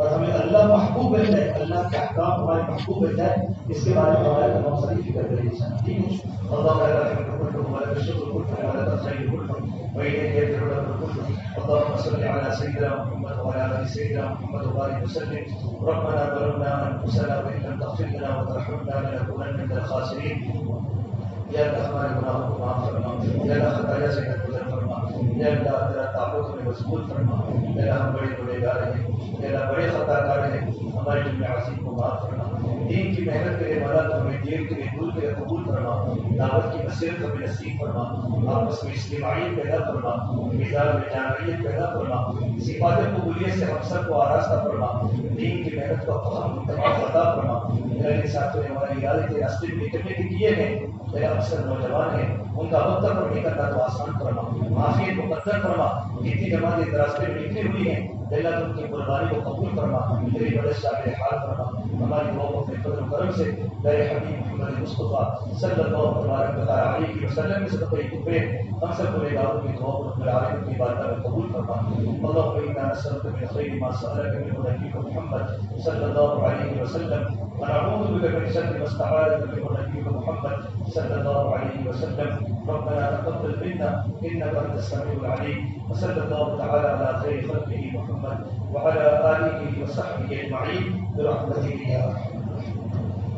اور ہمیں اللہ محبوب بن جائے، اللہ کے احکام ہمارے محبوب بن جائے، اس کے بارے میں ہمارے تمام ساری فکر کرے انسان. ٹھیک ہے. اللهم لا اله الا انت ولا الشكر كله ولا الخير كله واليك يرجع الامر كله. اللهم صل على سيدنا محمد وعلى ال سيدنا محمد وبارك وسلم. ربنا ظلمنا انفسنا وان لم تغفر لنا وترحمنا لنكونن من الخاسرين. یا اللہ ہمارے گناہوں کو معاف فرما، یا اللہ خطایا سے درگزر فرما، یا اللہ تیرا تعلق میں مضبوط فرما. یا اللہ ہم بڑے گنہگار ہیں، یا اللہ بڑے خطا کار ہیں، ہمارے جرم عظیم کو معاف فرما. دین کی محنت کے لیے مولا تو ہمیں دیر کے لیے دور کے لیے قبول فرما. دعوت کی مسیرت ہمیں نصیب فرما. آپس میں اجتماعیت پیدا فرما، مزاج میں جامعیت پیدا فرما. صفات قبولیت سے ہم سب کو آراستہ فرما. دین کی محنت کو ہم تمام عطا فرما. میرے ساتھیوں نے ہمارے ارادے کے راستے میں نکلنے کے کیے ہیں، میرے اکثر نوجوان ہیں، ان کا وقت پر نکلنا تو آسان فرما، معافیت مقدر فرما. کتنی جماعتیں راستے میں نکلی ہوئی ہیں، اللہ تو ان کی قربانی کو قبول فرما. میری مدد شامل حال فرما. ہماری دعاؤں اپنے فضل و کرم سے میرے حبیب محمد مصطفیٰ صلی اللہ علیہ وسلم کے صدقے ٹکڑے ہم سب گنہگاروں کی دعاؤں رب العالمین کی بارگاہ میں قبول فرما. اللهم انا نسألك من خير ما سألك منه نبيك محمد صلى الله عليه وسلم ونعوذ بك من شر ما استعاذك منه نبيك محمد صلى الله عليه وسلم. ربنا تقبل منا انك انت السميع العليم. وصلى الله تعالى على خير خلقه محمد وعلى اله وصحبه اجمعين برحمته يا ارحم